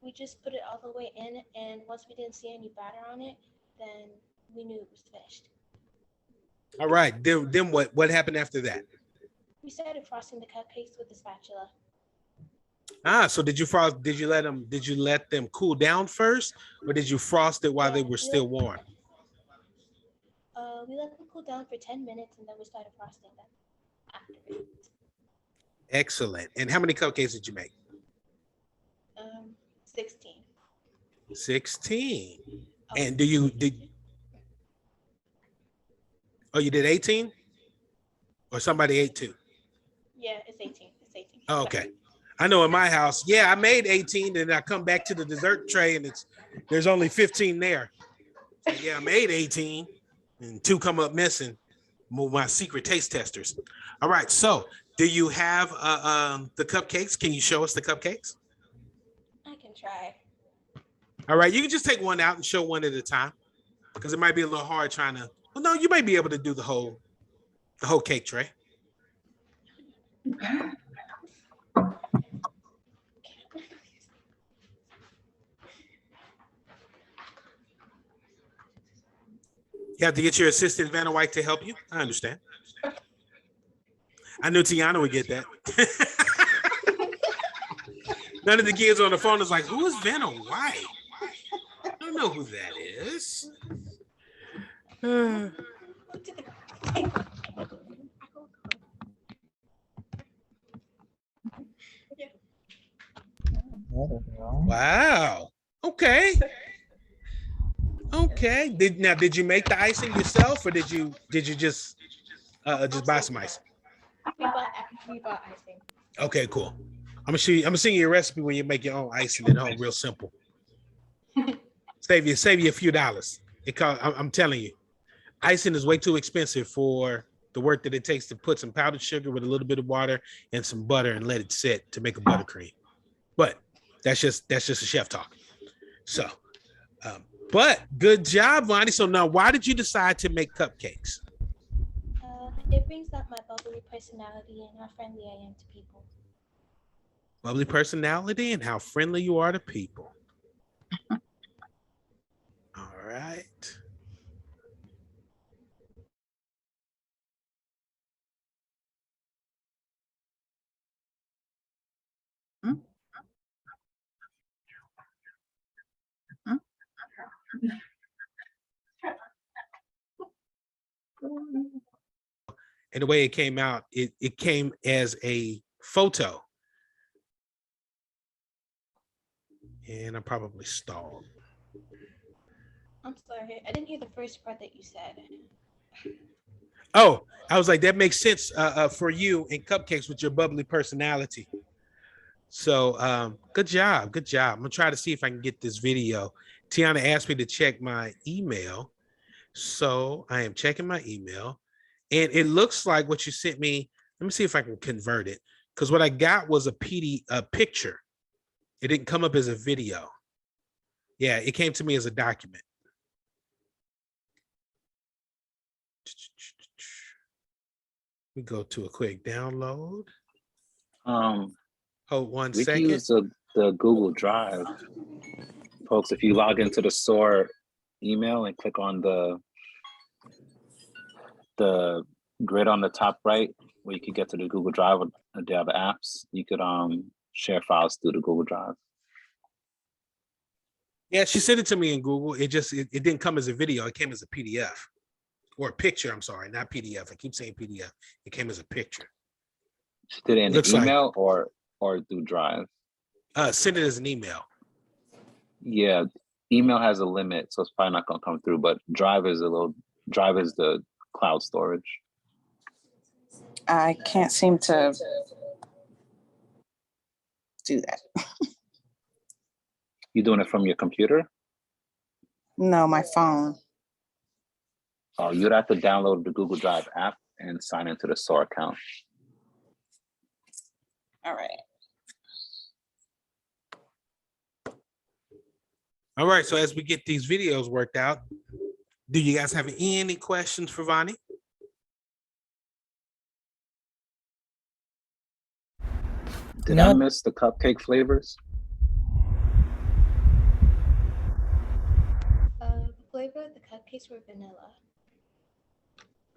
We just put it all the way in, and once we didn't see any batter on it, then we knew it was finished. All right, then what happened after that? We started frosting the cupcakes with the spatula. So did you let them cool down first, or did you frost it while they were still warm? We let them cool down for 10 minutes, and then we started frosting them after it. Excellent. And how many cupcakes did you make? 16. 16. And you did 18? Or somebody ate 2? Yeah, it's 18. It's 18. Oh, okay. I know in my house, I made 18, and I come back to the dessert tray and there's only 15 there. So I made 18 and 2 come up missing. My secret taste testers. All right, so do you have the cupcakes? Can you show us the cupcakes? I can try. All right, you can just take one out and show one at a time, because it might be a little hard trying to. Well, no, you might be able to do the whole cake tray. You have to get your assistant Vanna White to help you. I understand. I knew Tiana would get that. None of the kids on the phone is like, who is Vanna White? I don't know who that is. Wow. Okay. Okay. Did you make the icing yourself, or did you just buy some icing? We bought icing. Okay, cool. I'm gonna send you a recipe where you make your own icing at home, real simple. Save you a few dollars. I'm telling you, icing is way too expensive for the work that it takes to put some powdered sugar with a little bit of water and some butter and let it sit to make a buttercream. But that's just a chef talk. So, but good job, Vonnie. So now, why did you decide to make cupcakes? It brings out my bubbly personality and how friendly I am to people. Bubbly personality and how friendly you are to people. All right. And the way it came out, it came as a photo. And I probably stalled. I'm sorry, I didn't hear the first part that you said. Oh, I was like, that makes sense for you in cupcakes with your bubbly personality. So good job. Good job. I'm gonna try to see if I can get this video. Tiana asked me to check my email. So I am checking my email. And it looks like what you sent me. Let me see if I can convert it. Because what I got was a picture. It didn't come up as a video. Yeah, it came to me as a document. We go to a quick download. Hold 1 We second. can use the Google Drive. Folks, if you log into the SOAR email and click on the grid on the top right, where you can get to the Google Drive or the other apps, you could share files through the Google Drive. Yeah, she sent it to me in Google. It didn't come as a video. It came as a PDF or a picture. I'm sorry, not PDF. I keep saying PDF. It came as a picture. She did it in an email or through Drive? Send it as an email. Yeah, email has a limit, so it's probably not gonna come through, but Drive is the cloud storage. I can't seem to do that. You doing it from your computer? No, my phone. Oh, you'd have to download the Google Drive app and sign into the SOAR account. All right. All right, so as we get these videos worked out, do you guys have any questions for Vonnie? Did I miss the cupcake flavors? The flavor of the cupcakes were vanilla.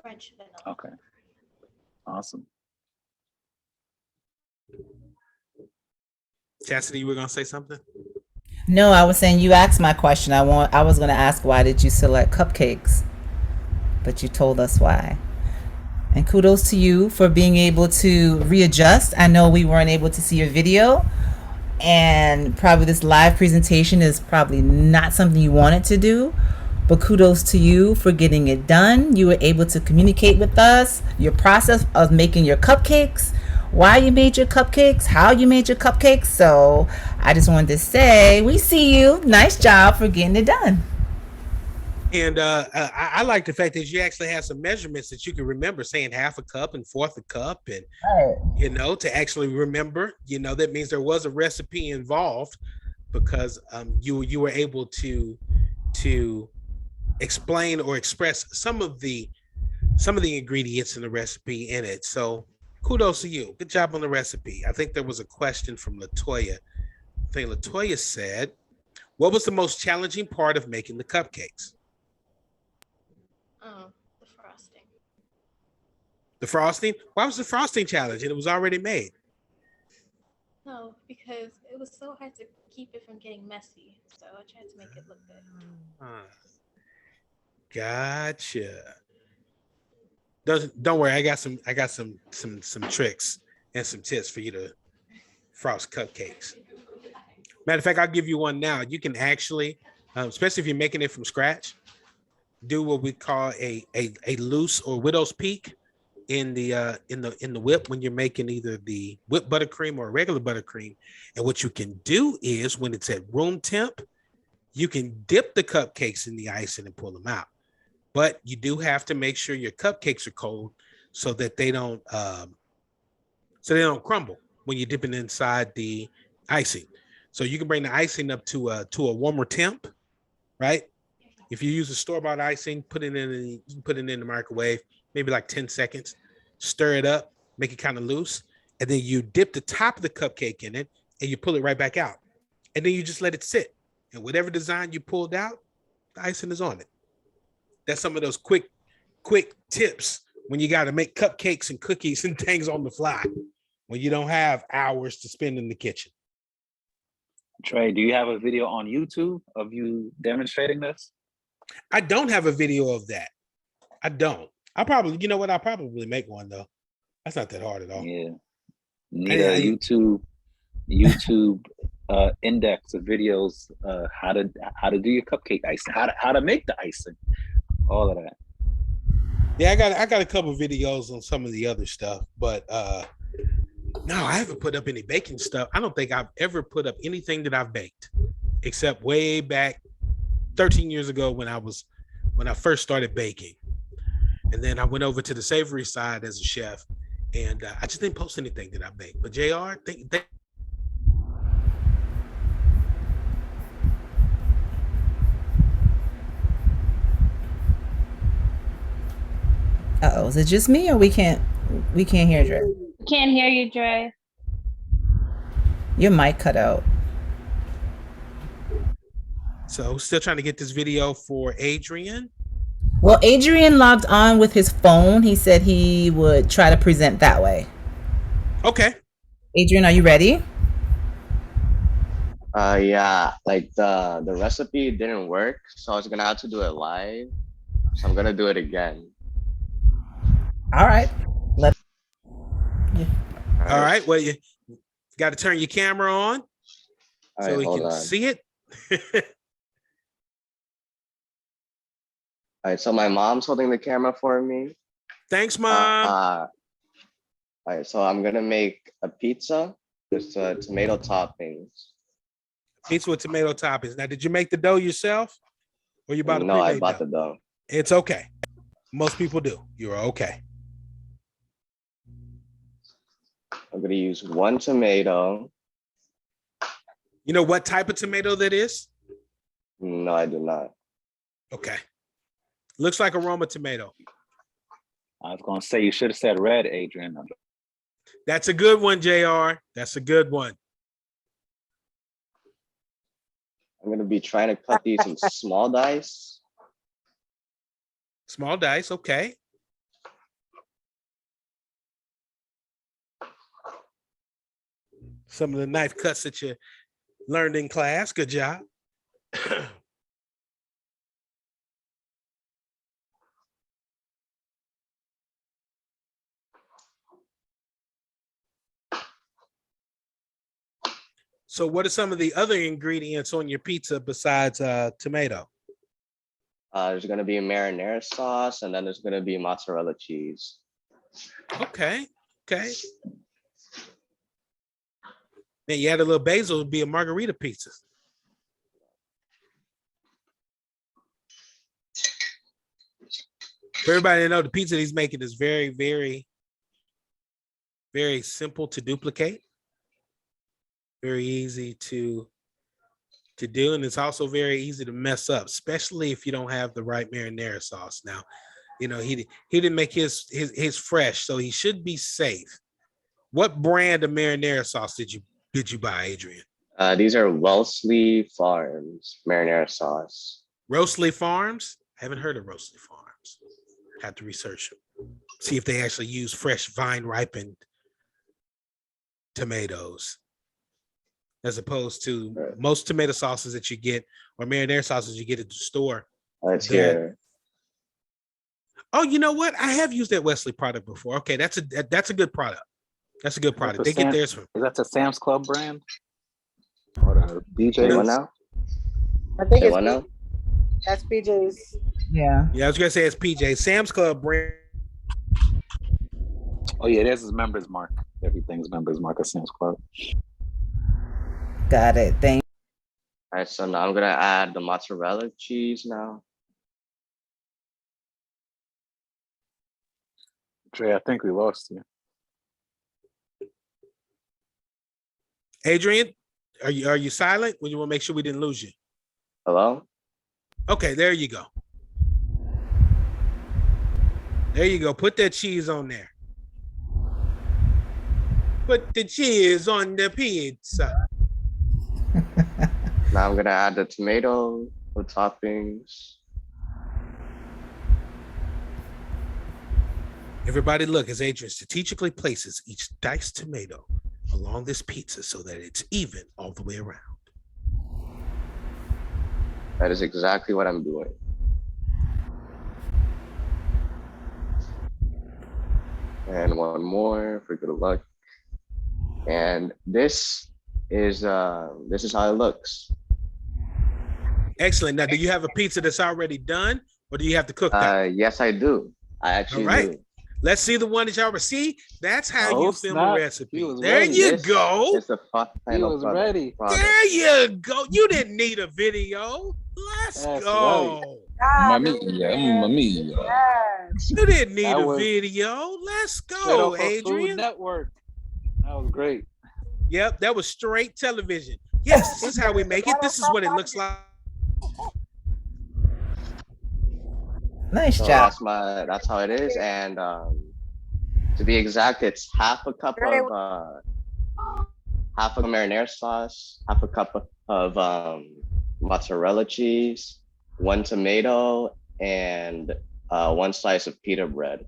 French vanilla. Okay. Awesome. Chastity, you were gonna say something? No, I was saying you asked my question. I was going to ask, why did you select cupcakes? But you told us why. And kudos to you for being able to readjust. I know we weren't able to see your video, and probably this live presentation is probably not something you wanted to do, but kudos to you for getting it done. You were able to communicate with us your process of making your cupcakes, why you made your cupcakes, how you made your cupcakes. So I just wanted to say, we see you. Nice job for getting it done. And I like the fact that you actually have some measurements that you can remember, saying half a cup and fourth a cup, and to actually remember. That means there was a recipe involved, because you were able to explain or express some of the ingredients in the recipe in it. So kudos to you. Good job on the recipe. I think there was a question from Latoya. I think Latoya said, what was the most challenging part of making the cupcakes? The frosting. The frosting? Why was the frosting challenging? It was already made. No, because it was so hard to keep it from getting messy. So I tried to make it look good. Gotcha. Don't worry. I got some tricks and some tips for you to frost cupcakes. Matter of fact, I'll give you one now. You can actually, especially if you're making it from scratch, do what we call a loose or widow's peak in the whip when you're making either the whipped buttercream or regular buttercream. And what you can do is when it's at room temp, you can dip the cupcakes in the icing and pull them out. But you do have to make sure your cupcakes are cold so that they don't crumble when you're dipping inside the icing. So you can bring the icing up to a warmer temp, right? If you use a store-bought icing, put it in the microwave, maybe like 10 seconds, stir it up, make it kind of loose, and then you dip the top of the cupcake in it and you pull it right back out. And then you just let it sit. And whatever design you pulled out, the icing is on it. That's some of those quick tips when you got to make cupcakes and cookies and things on the fly when you don't have hours to spend in the kitchen. Trey, do you have a video on YouTube of you demonstrating this? I don't have a video of that. I don't. I'll probably make one though. That's not that hard at all. Yeah. Need a YouTube index of videos, how to do your cupcake icing, how to make the icing, all of that. Yeah, I got a couple videos on some of the other stuff, but no, I haven't put up any baking stuff. I don't think I've ever put up anything that I've baked, except way back 13 years ago when I first started baking. And then I went over to the savory side as a chef, and I just didn't post anything that I baked. But JR, Uh-oh, is it just me or we can't hear Dre? Can't hear you, Dre. Your mic cut out. So still trying to get this video for Adrian. Well, Adrian logged on with his phone. He said he would try to present that way. Okay. Adrian, are you ready? Yeah, like the recipe didn't work, so I was gonna have to do it live. So I'm gonna do it again. All right. All right. Well, you got to turn your camera on so we can see it. All right, so my mom's holding the camera for me. Thanks, Mom. All right, so I'm gonna make a pizza with tomato toppings. Pizza with tomato toppings. Now, did you make the dough yourself, or you bought a No, I pre-made bought dough? the dough. It's okay. Most people do. You're okay. I'm gonna use 1 tomato. You know what type of tomato that is? No, I do not. Okay. Looks like a Roma tomato. I was gonna say you should have said red, Adrian. That's a good one, JR. That's a good one. I'm gonna be trying to cut these in small dice. Small dice, okay. Some of the knife cuts that you learned in class. Good job. So what are some of the other ingredients on your pizza besides tomato? There's gonna be a marinara sauce, and then there's gonna be mozzarella cheese. Okay. Then you add a little basil, it'd be a margarita pizza. For everybody to know, the pizza he's making is very, very, very simple to duplicate. Very easy to do, and it's also very easy to mess up, especially if you don't have the right marinara sauce. Now, you know, he didn't make his fresh, so he should be safe. What brand of marinara sauce did you buy, Adrian? These are Wellesley Farms marinara sauce. Roasley Farms? I haven't heard of Roasley Farms. Have to research them. See if they actually use fresh vine ripened tomatoes, as opposed to most tomato sauces that you get or marinara sauces you get at the store. Let's hear. Oh, you know what? I have used that Wesley product before. Okay, that's a good product. That's a good product. They get theirs from. Is that the Sam's Club brand? Or the BJ's? What now? I think What now? that's BJ's. Yeah. Yeah, I was gonna say it's PJ. Sam's Club brand. Oh yeah, there's his members mark. Everything's members mark of Sam's Club. Got it. Thank. All right, so now I'm gonna add the mozzarella cheese now. Trey, I think we lost you. Adrian, are you silent? We want to make sure we didn't lose you. Hello? Okay, there you go. There you go. Put that cheese on there. Put the cheese on the pizza. Now I'm gonna add the tomato, the toppings. Everybody look as Adrian strategically places each diced tomato along this pizza so that it's even all the way around. That is exactly what I'm doing. And one more for good luck. And this is how it looks. Excellent. Now, do you have a pizza that's already done, or do you have to cook that? Yes, I do. I actually All right. do. Let's see the one that y'all see. That's how you film a recipe. There ready. you go. It's the final was ready. There you go. You didn't need a video. Let's go. Mamma mia. You didn't need That a was video. Let's Straight go, off of Food Adrian. Network. That was great. Yep, that was straight television. Yes, this is how we make it. This is what it looks like. Nice So job. that's how it is. And to be exact, it's half a cup of marinara sauce, half a cup of mozzarella cheese, 1 tomato, and 1 slice of pita bread.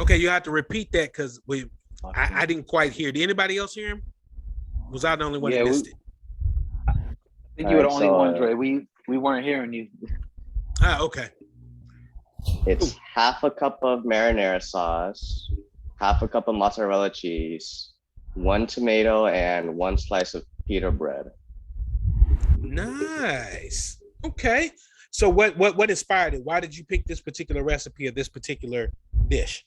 Okay, you have to repeat that because I didn't quite hear. Did anybody else hear him? Was I the only one that missed it? I think you were the only one, Dre. We weren't hearing you. Okay. It's half a cup of marinara sauce, half a cup of mozzarella cheese, 1 tomato, and 1 slice of pita bread. Nice. Okay. So what inspired it? Why did you pick this particular recipe or this particular dish?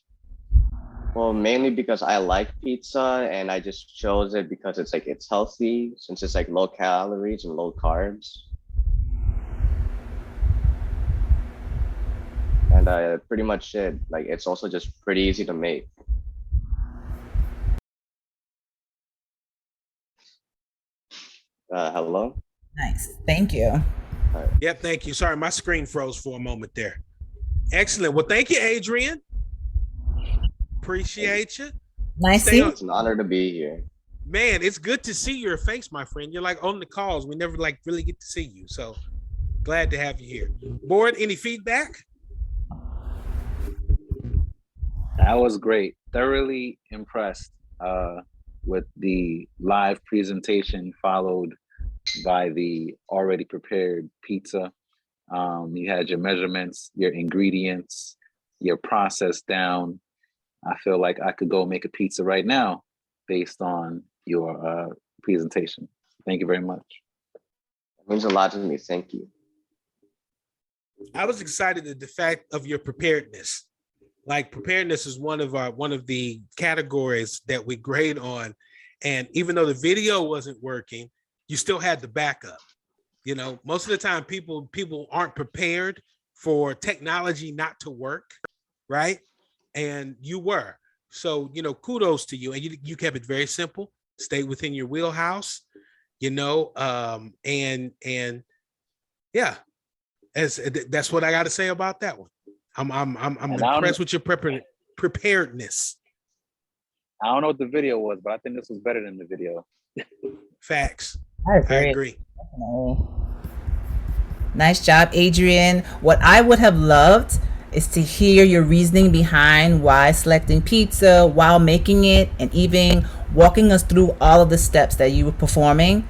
Well, mainly because I like pizza, and I just chose it because it's healthy, since it's low calories and low carbs. And pretty much it's also just pretty easy to make. Hello? Nice. Thank you. Yep, thank you. Sorry, my screen froze for a moment there. Excellent. Well, thank you, Adrian. Appreciate you. Nice. It's an honor to be here. Man, it's good to see your face, my friend. You're on the calls. We never really get to see you. So glad to have you here. Board, any feedback? That was great. Thoroughly impressed with the live presentation followed by the already prepared pizza. You had your measurements, your ingredients, your process down. I feel like I could go make a pizza right now based on your presentation. Thank you very much. It means a lot to me. Thank you. I was excited at the fact of your preparedness. Preparedness is one of the categories that we grade on. And even though the video wasn't working, you still had the backup. Most of the time people aren't prepared for technology not to work, right? And you were. So, kudos to you. And you kept it very simple, stayed within your wheelhouse, and yeah, that's what I got to say about that one. I'm impressed with your preparedness. I don't know what the video was, but I think this was better than the video. Facts. I agree. Nice job, Adrian. What I would have loved is to hear your reasoning behind why selecting pizza while making it, and even walking us through all of the steps that you were performing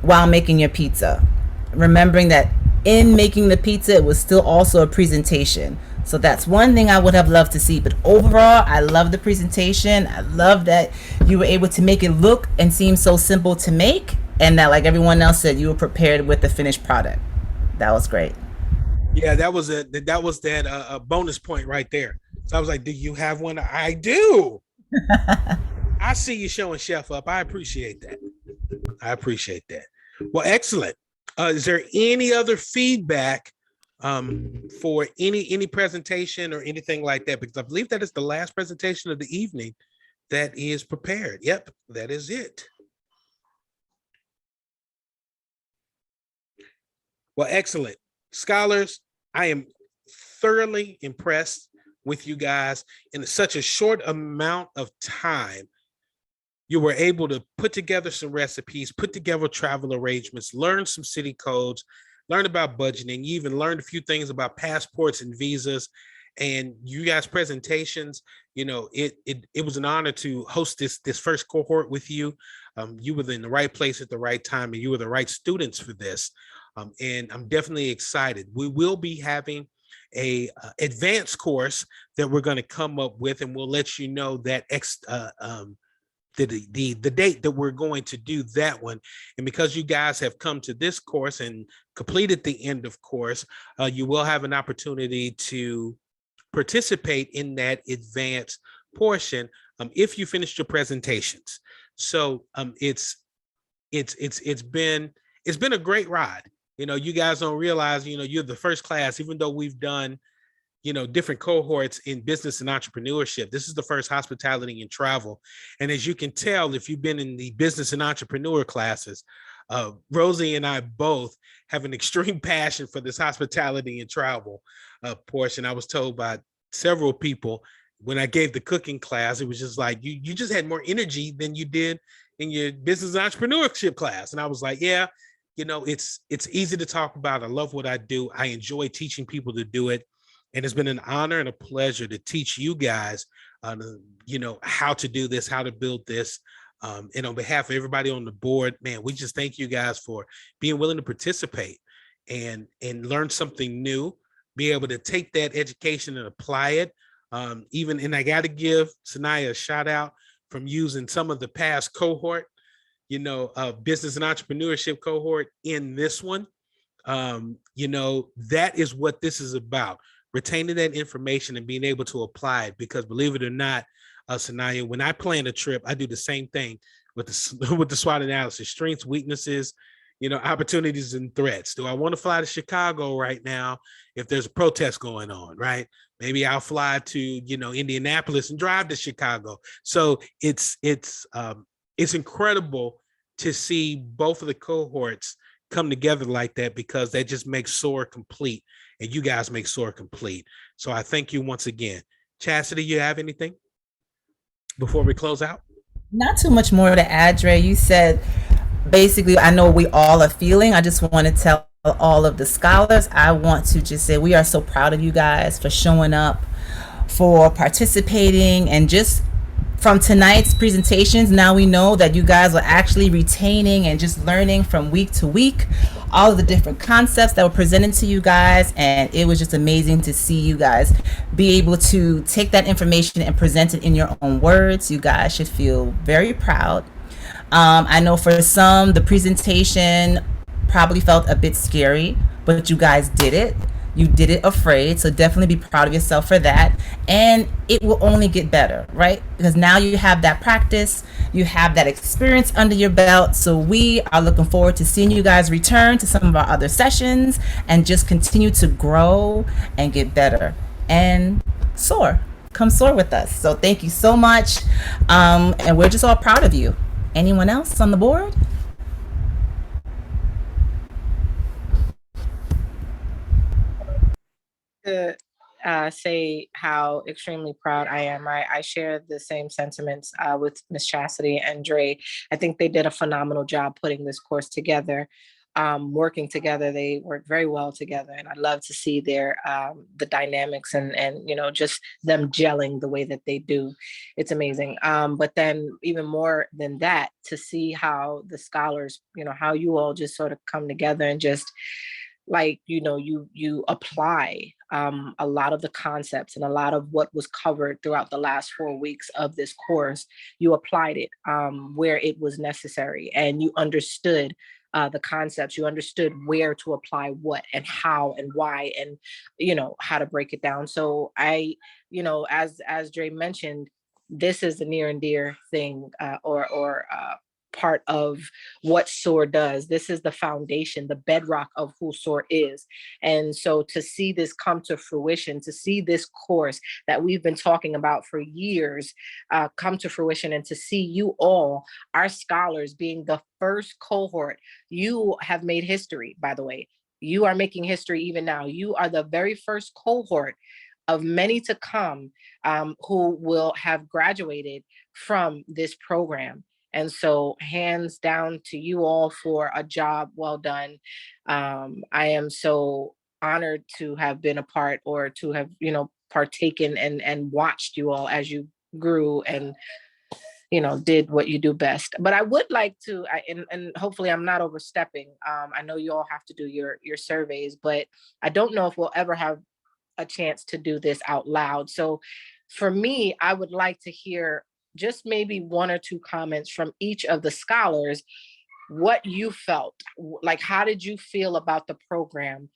while making your pizza. Remembering that in making the pizza, it was still also a presentation. So that's one thing I would have loved to see. But overall, I love the presentation. I love that you were able to make it look and seem so simple to make, and that, like everyone else said, you were prepared with the finished product. That was great. Yeah, that was a bonus point right there. So I was like, "Do you have one?" I do. I see you showing Chef up. I appreciate that. I appreciate that. Well, excellent. Is there any other feedback for any presentation or anything like that? Because I believe that is the last presentation of the evening that is prepared. Yep, that is it. Well, excellent. Scholars, I am thoroughly impressed with you guys in such a short amount of time. You were able to put together some recipes, put together travel arrangements, learn some city codes, learn about budgeting. You even learned a few things about passports and visas. And you guys' presentations, it was an honor to host this first cohort with you. You were in the right place at the right time, and you were the right students for this. And I'm definitely excited. We will be having a advanced course that we're going to come up with, and we'll let you know that the date that we're going to do that one. And because you guys have come to this course and completed the end of course, you will have an opportunity to participate in that advanced portion if you finished your presentations. So it's been a great ride. You guys don't realize, you're the first class, even though we've done different cohorts in business and entrepreneurship. This is the first hospitality and travel. And as you can tell, if you've been in the business and entrepreneur classes, Rosie and I both have an extreme passion for this hospitality and travel portion. I was told by several people when I gave the cooking class, it was just like, you just had more energy than you did in your business and entrepreneurship class. And I was like, yeah, it's easy to talk about. I love what I do. I enjoy teaching people to do it. And it's been an honor and a pleasure to teach you guys, how to do this, how to build this. And on behalf of everybody on the board, man, we just thank you guys for being willing to participate and learn something new, be able to take that education and apply it. And I got to give Sanaya a shout out from using some of the past cohort, business and entrepreneurship cohort in this one. That is what this is about. Retaining that information and being able to apply it, because believe it or not, Sanaya, when I plan a trip, I do the same thing with the with the SWOT analysis: strengths, weaknesses, opportunities and threats. Do I want to fly to Chicago right now if there's a protest going on, right? Maybe I'll fly to, Indianapolis and drive to Chicago. So it's incredible to see both of the cohorts come together like that, because that just makes SOAR complete. And you guys make SOAR complete. So I thank you once again. Chastity, you have anything before we close out? Not too much more to add, Dre. You said basically, I know we all are feeling. I just want to tell all of the scholars, I want to just say we are so proud of you guys for showing up, for participating, and just from tonight's presentations, now we know that you guys are actually retaining and just learning from week to week all of the different concepts that were presented to you guys. And it was just amazing to see you guys be able to take that information and present it in your own words. You guys should feel very proud. I know for some, the presentation probably felt a bit scary, but you guys did it. You did it afraid, so definitely be proud of yourself for that. And it will only get better, right? Because now you have that practice, you have that experience under your belt. So we are looking forward to seeing you guys return to some of our other sessions and just continue to grow and get better and soar. Come soar with us. So thank you so much. And we're just all proud of you. Anyone else on the board? To say how extremely proud I am. I share the same sentiments with Miss Chastity and Dre. I think they did a phenomenal job putting this course together. Working together, they work very well together, and I love to see their the dynamics and just them gelling the way that they do. It's amazing. But then even more than that, to see how the scholars, how you all just sort of come together and just you apply a lot of the concepts and a lot of what was covered throughout the last 4 weeks of this course. You applied it where it was necessary, and you understood the concepts. You understood where to apply what and how and why, and how to break it down. So as Dre mentioned, this is a near and dear thing, or part of what SOAR does. This is the foundation, the bedrock of who SOAR is. And so to see this come to fruition, to see this course that we've been talking about for years come to fruition, and to see you all, our scholars, being the first cohort, you have made history, by the way. You are making history even now. You are the very first cohort of many to come who will have graduated from this program. And so hands down to you all for a job well done. I am so honored to have been a part, or to have, partaken and watched you all as you grew and, did what you do best. But I would like to, and hopefully I'm not overstepping. I know you all have to do your surveys, but I don't know if we'll ever have a chance to do this out loud. So for me, I would like to hear just maybe one or two comments from each of the scholars, what you felt, like, how did you feel about the program?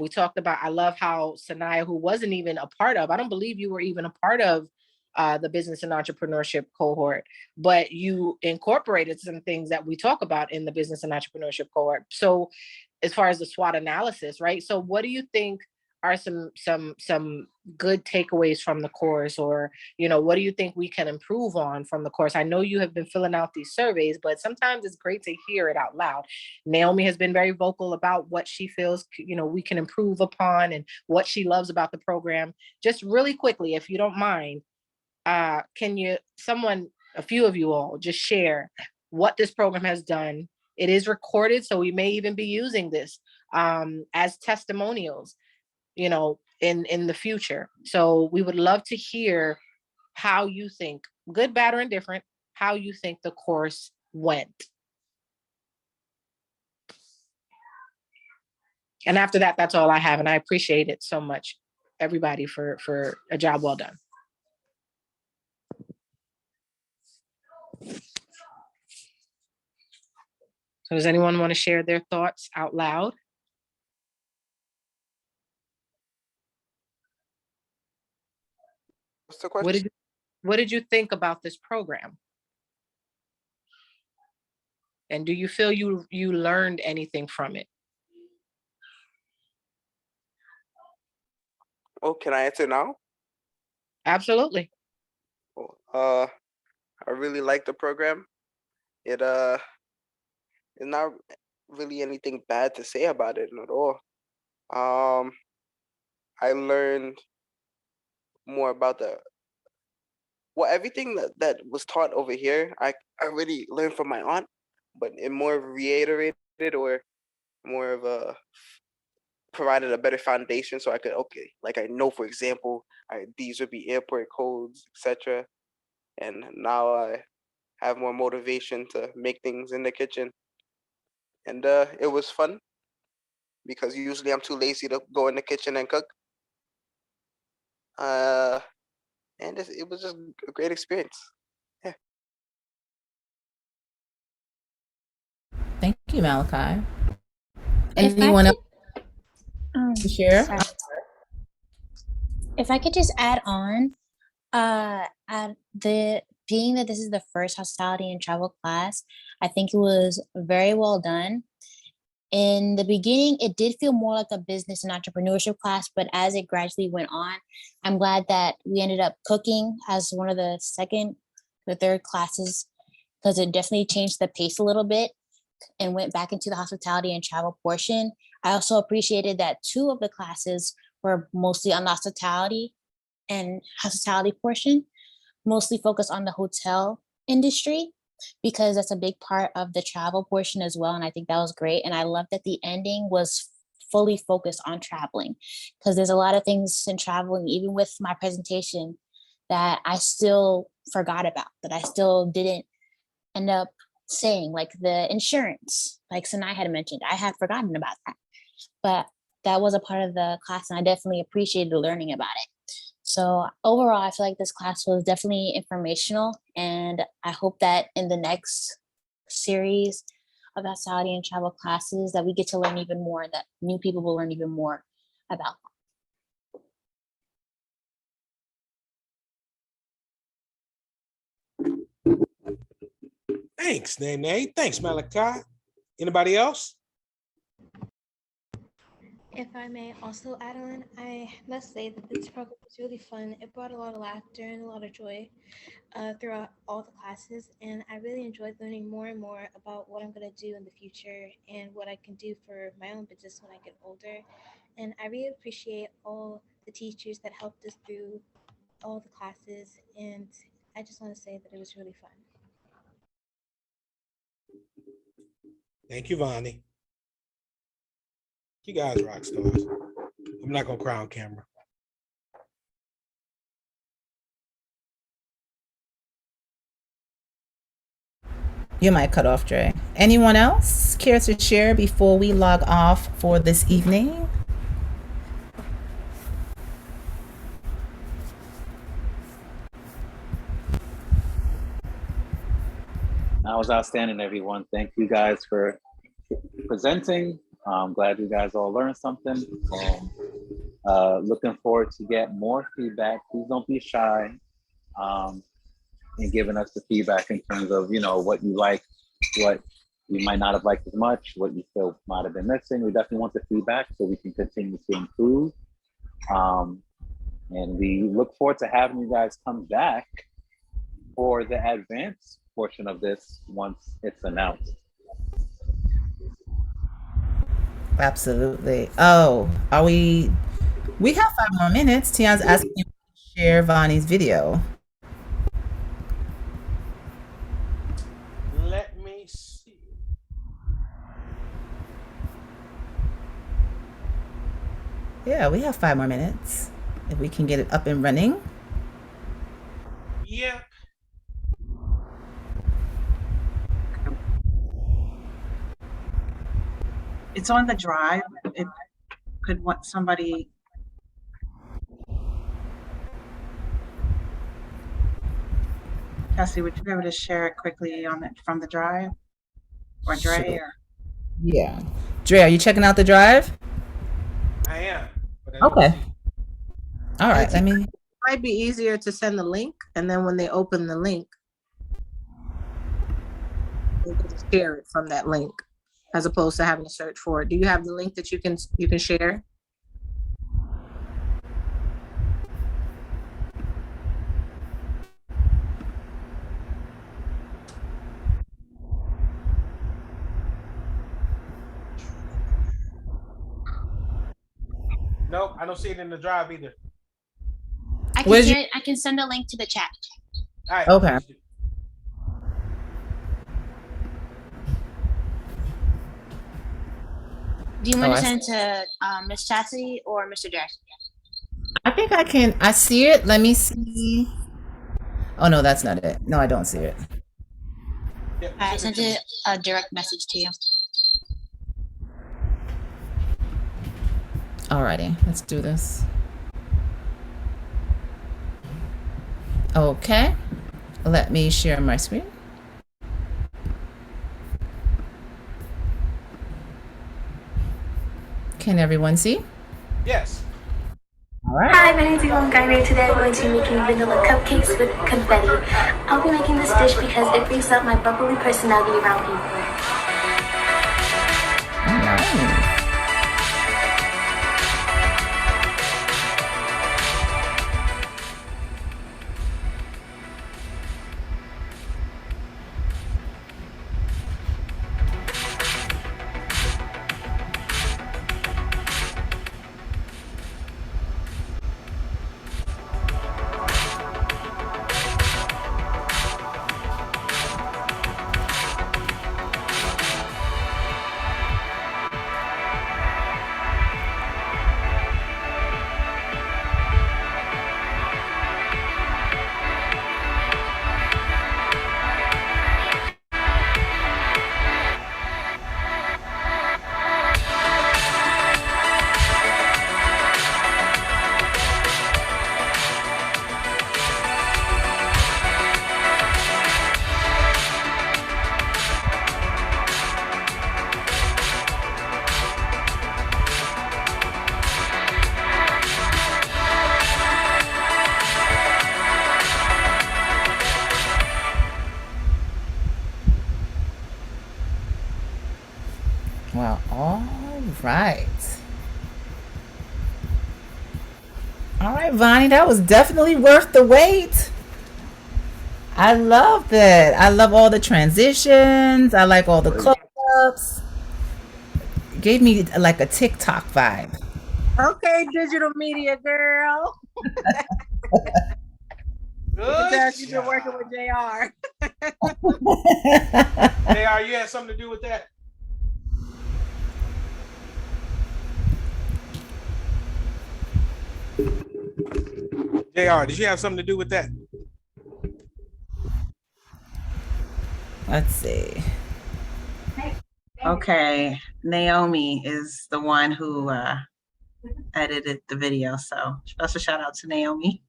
We talked about, I love how Sanaya, who wasn't even a part of, I don't believe you were even a part of the business and entrepreneurship cohort, but you incorporated some things that we talk about in the business and entrepreneurship cohort. So as far as the SWOT analysis, right? So what do you think are some good takeaways from the course, or what do you think we can improve on from the course? I know you have been filling out these surveys, but sometimes it's great to hear it out loud. Naomi has been very vocal about what she feels we can improve upon, and what she loves about the program. Just really quickly, if you don't mind, can a few of you all just share what this program has done? It is recorded, so we may even be using this as testimonials in the future. So we would love to hear how you think, good, bad, or indifferent, how you think the course went. And after that, that's all I have. And I appreciate it so much, everybody, for a job well done. So does anyone want to share their thoughts out loud? What's the question? What did you think about this program? And do you feel you learned anything from it? Oh, can I answer now? Absolutely. I really like the program. It is not really anything bad to say about it at all. I learned more about everything that was taught over here. I already learned from my aunt, but it more reiterated, or more of a provided a better foundation, so I could, okay, like, I know, for example, these would be airport codes, etc. And now I have more motivation to make things in the kitchen. And it was fun, because usually I'm too lazy to go in the kitchen and cook. And it was just a great experience. Yeah. Thank you, Malachi. If I Anyone could, else to share? sorry. If I could just add on, being that this is the first hospitality and travel class, I think it was very well done. In the beginning, it did feel more like a business and entrepreneurship class, but as it gradually went on, I'm glad that we ended up cooking as one of the third classes, because it definitely changed the pace a little bit and went back into the hospitality and travel portion. I also appreciated that 2 of the classes were mostly on the hospitality portion, mostly focused on the hotel industry, because that's a big part of the travel portion as well. And I think that was great. And I love that the ending was fully focused on traveling, because there's a lot of things in traveling, even with my presentation, that I still forgot about, that I still didn't end up saying, like the insurance, like Sanai had mentioned. I had forgotten about that, but that was a part of the class, and I definitely appreciated learning about it. So overall, I feel like this class was definitely informational, and I hope that in the next series, about Saudi and travel classes, that we get to learn even more, that new people will learn even more about. Thanks, Nene. Thanks, Malachi. Anybody else? If I may also add on, I must say that this program was really fun. It brought a lot of laughter and a lot of joy throughout all the classes, and I really enjoyed learning more and more about what I'm going to do in the future and what I can do for my own business when I get older. And I really appreciate all the teachers that helped us through all the classes, and I just want to say that it was really fun. Thank you, Vonnie. You guys rock stars. I'm not gonna cry on camera. You might cut off, Dre. Anyone else care to share before we log off for this evening? That was outstanding, everyone. Thank you guys for presenting. I'm glad you guys all learned something. Looking forward to get more feedback. Please don't be shy in giving us the feedback in terms of, you know, what you like, what you might not have liked as much, what you feel might have been missing. We definitely want the feedback so we can continue to improve. And we look forward to having you guys come back for the advanced portion of this once it's announced. Absolutely. Oh, are we? We have 5 more minutes. Tiana's asking you to share Vonnie's video. Let me see. Yeah, we have 5 more minutes. If we can get it up and running. Yep. It's on the drive. It could want somebody. Cassie, would you be able to share it quickly on it from the drive? Or Dre? Sure. Or? Yeah. Dre, are you checking out the drive? I am. But I Okay. All right. Let me. It might be easier to send the link, and then when they open the link, they can just share it from that link, as opposed to having to search for it. Do you have the link that you can share? Nope, I don't see it in the drive either. I can send a link to the chat. All right. Okay. Do you want to send it to Miss Chastity or Mr. Dre? I think I can. I see it. Let me see. Oh no, that's not it. No, I don't see it. Yep, I sent it a direct message to you. Alrighty, let's do this. Okay, let me share my screen. Can everyone see? Yes. All right. Hi, my name is Yvonne Guyray. Today I'm going to be making vanilla cupcakes with confetti. I'll be making this dish because it brings out my bubbly personality around people. Nice. right. All right, Vonnie, that was definitely worth the wait. I love that. I love all the transitions. I like all the close-ups. Gave me like a TikTok vibe. Okay, digital media girl. You can tell she's been working with JR. JR, you had something to do with that? JR, did you have something to do with that? Let's see. Okay, Naomi is the one who edited the video, so special shout out to Naomi.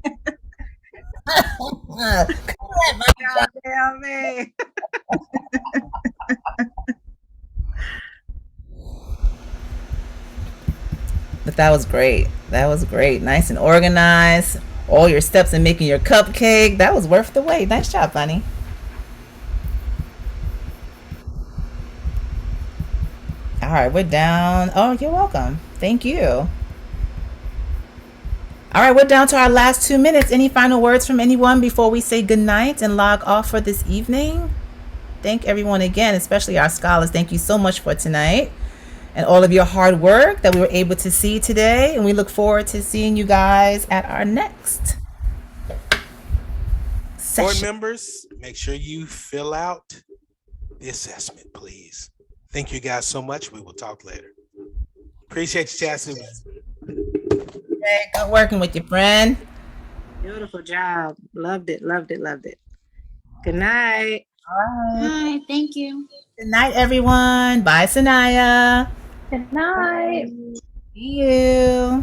Naomi. But that was great. That was great. Nice and organized. All your steps in making your cupcake. That was worth the wait. Nice job, Bunny. All right, we're down. Oh, you're welcome. Thank you. All right, we're down to our last 2 minutes. Any final words from anyone before we say goodnight and log off for this evening? Thank everyone again, especially our scholars. Thank you so much for tonight and all of your hard work that we were able to see today. And we look forward to seeing you guys at our next session. Board members, make sure you fill out the assessment, please. Thank you guys so much. We will talk later. Appreciate you, Chastity. Hey, good working with your friend. Beautiful job. Loved it, loved it, loved it. Good night. All right. Hi, thank you. Good night, everyone. Bye, Sanaya. Good night. See you.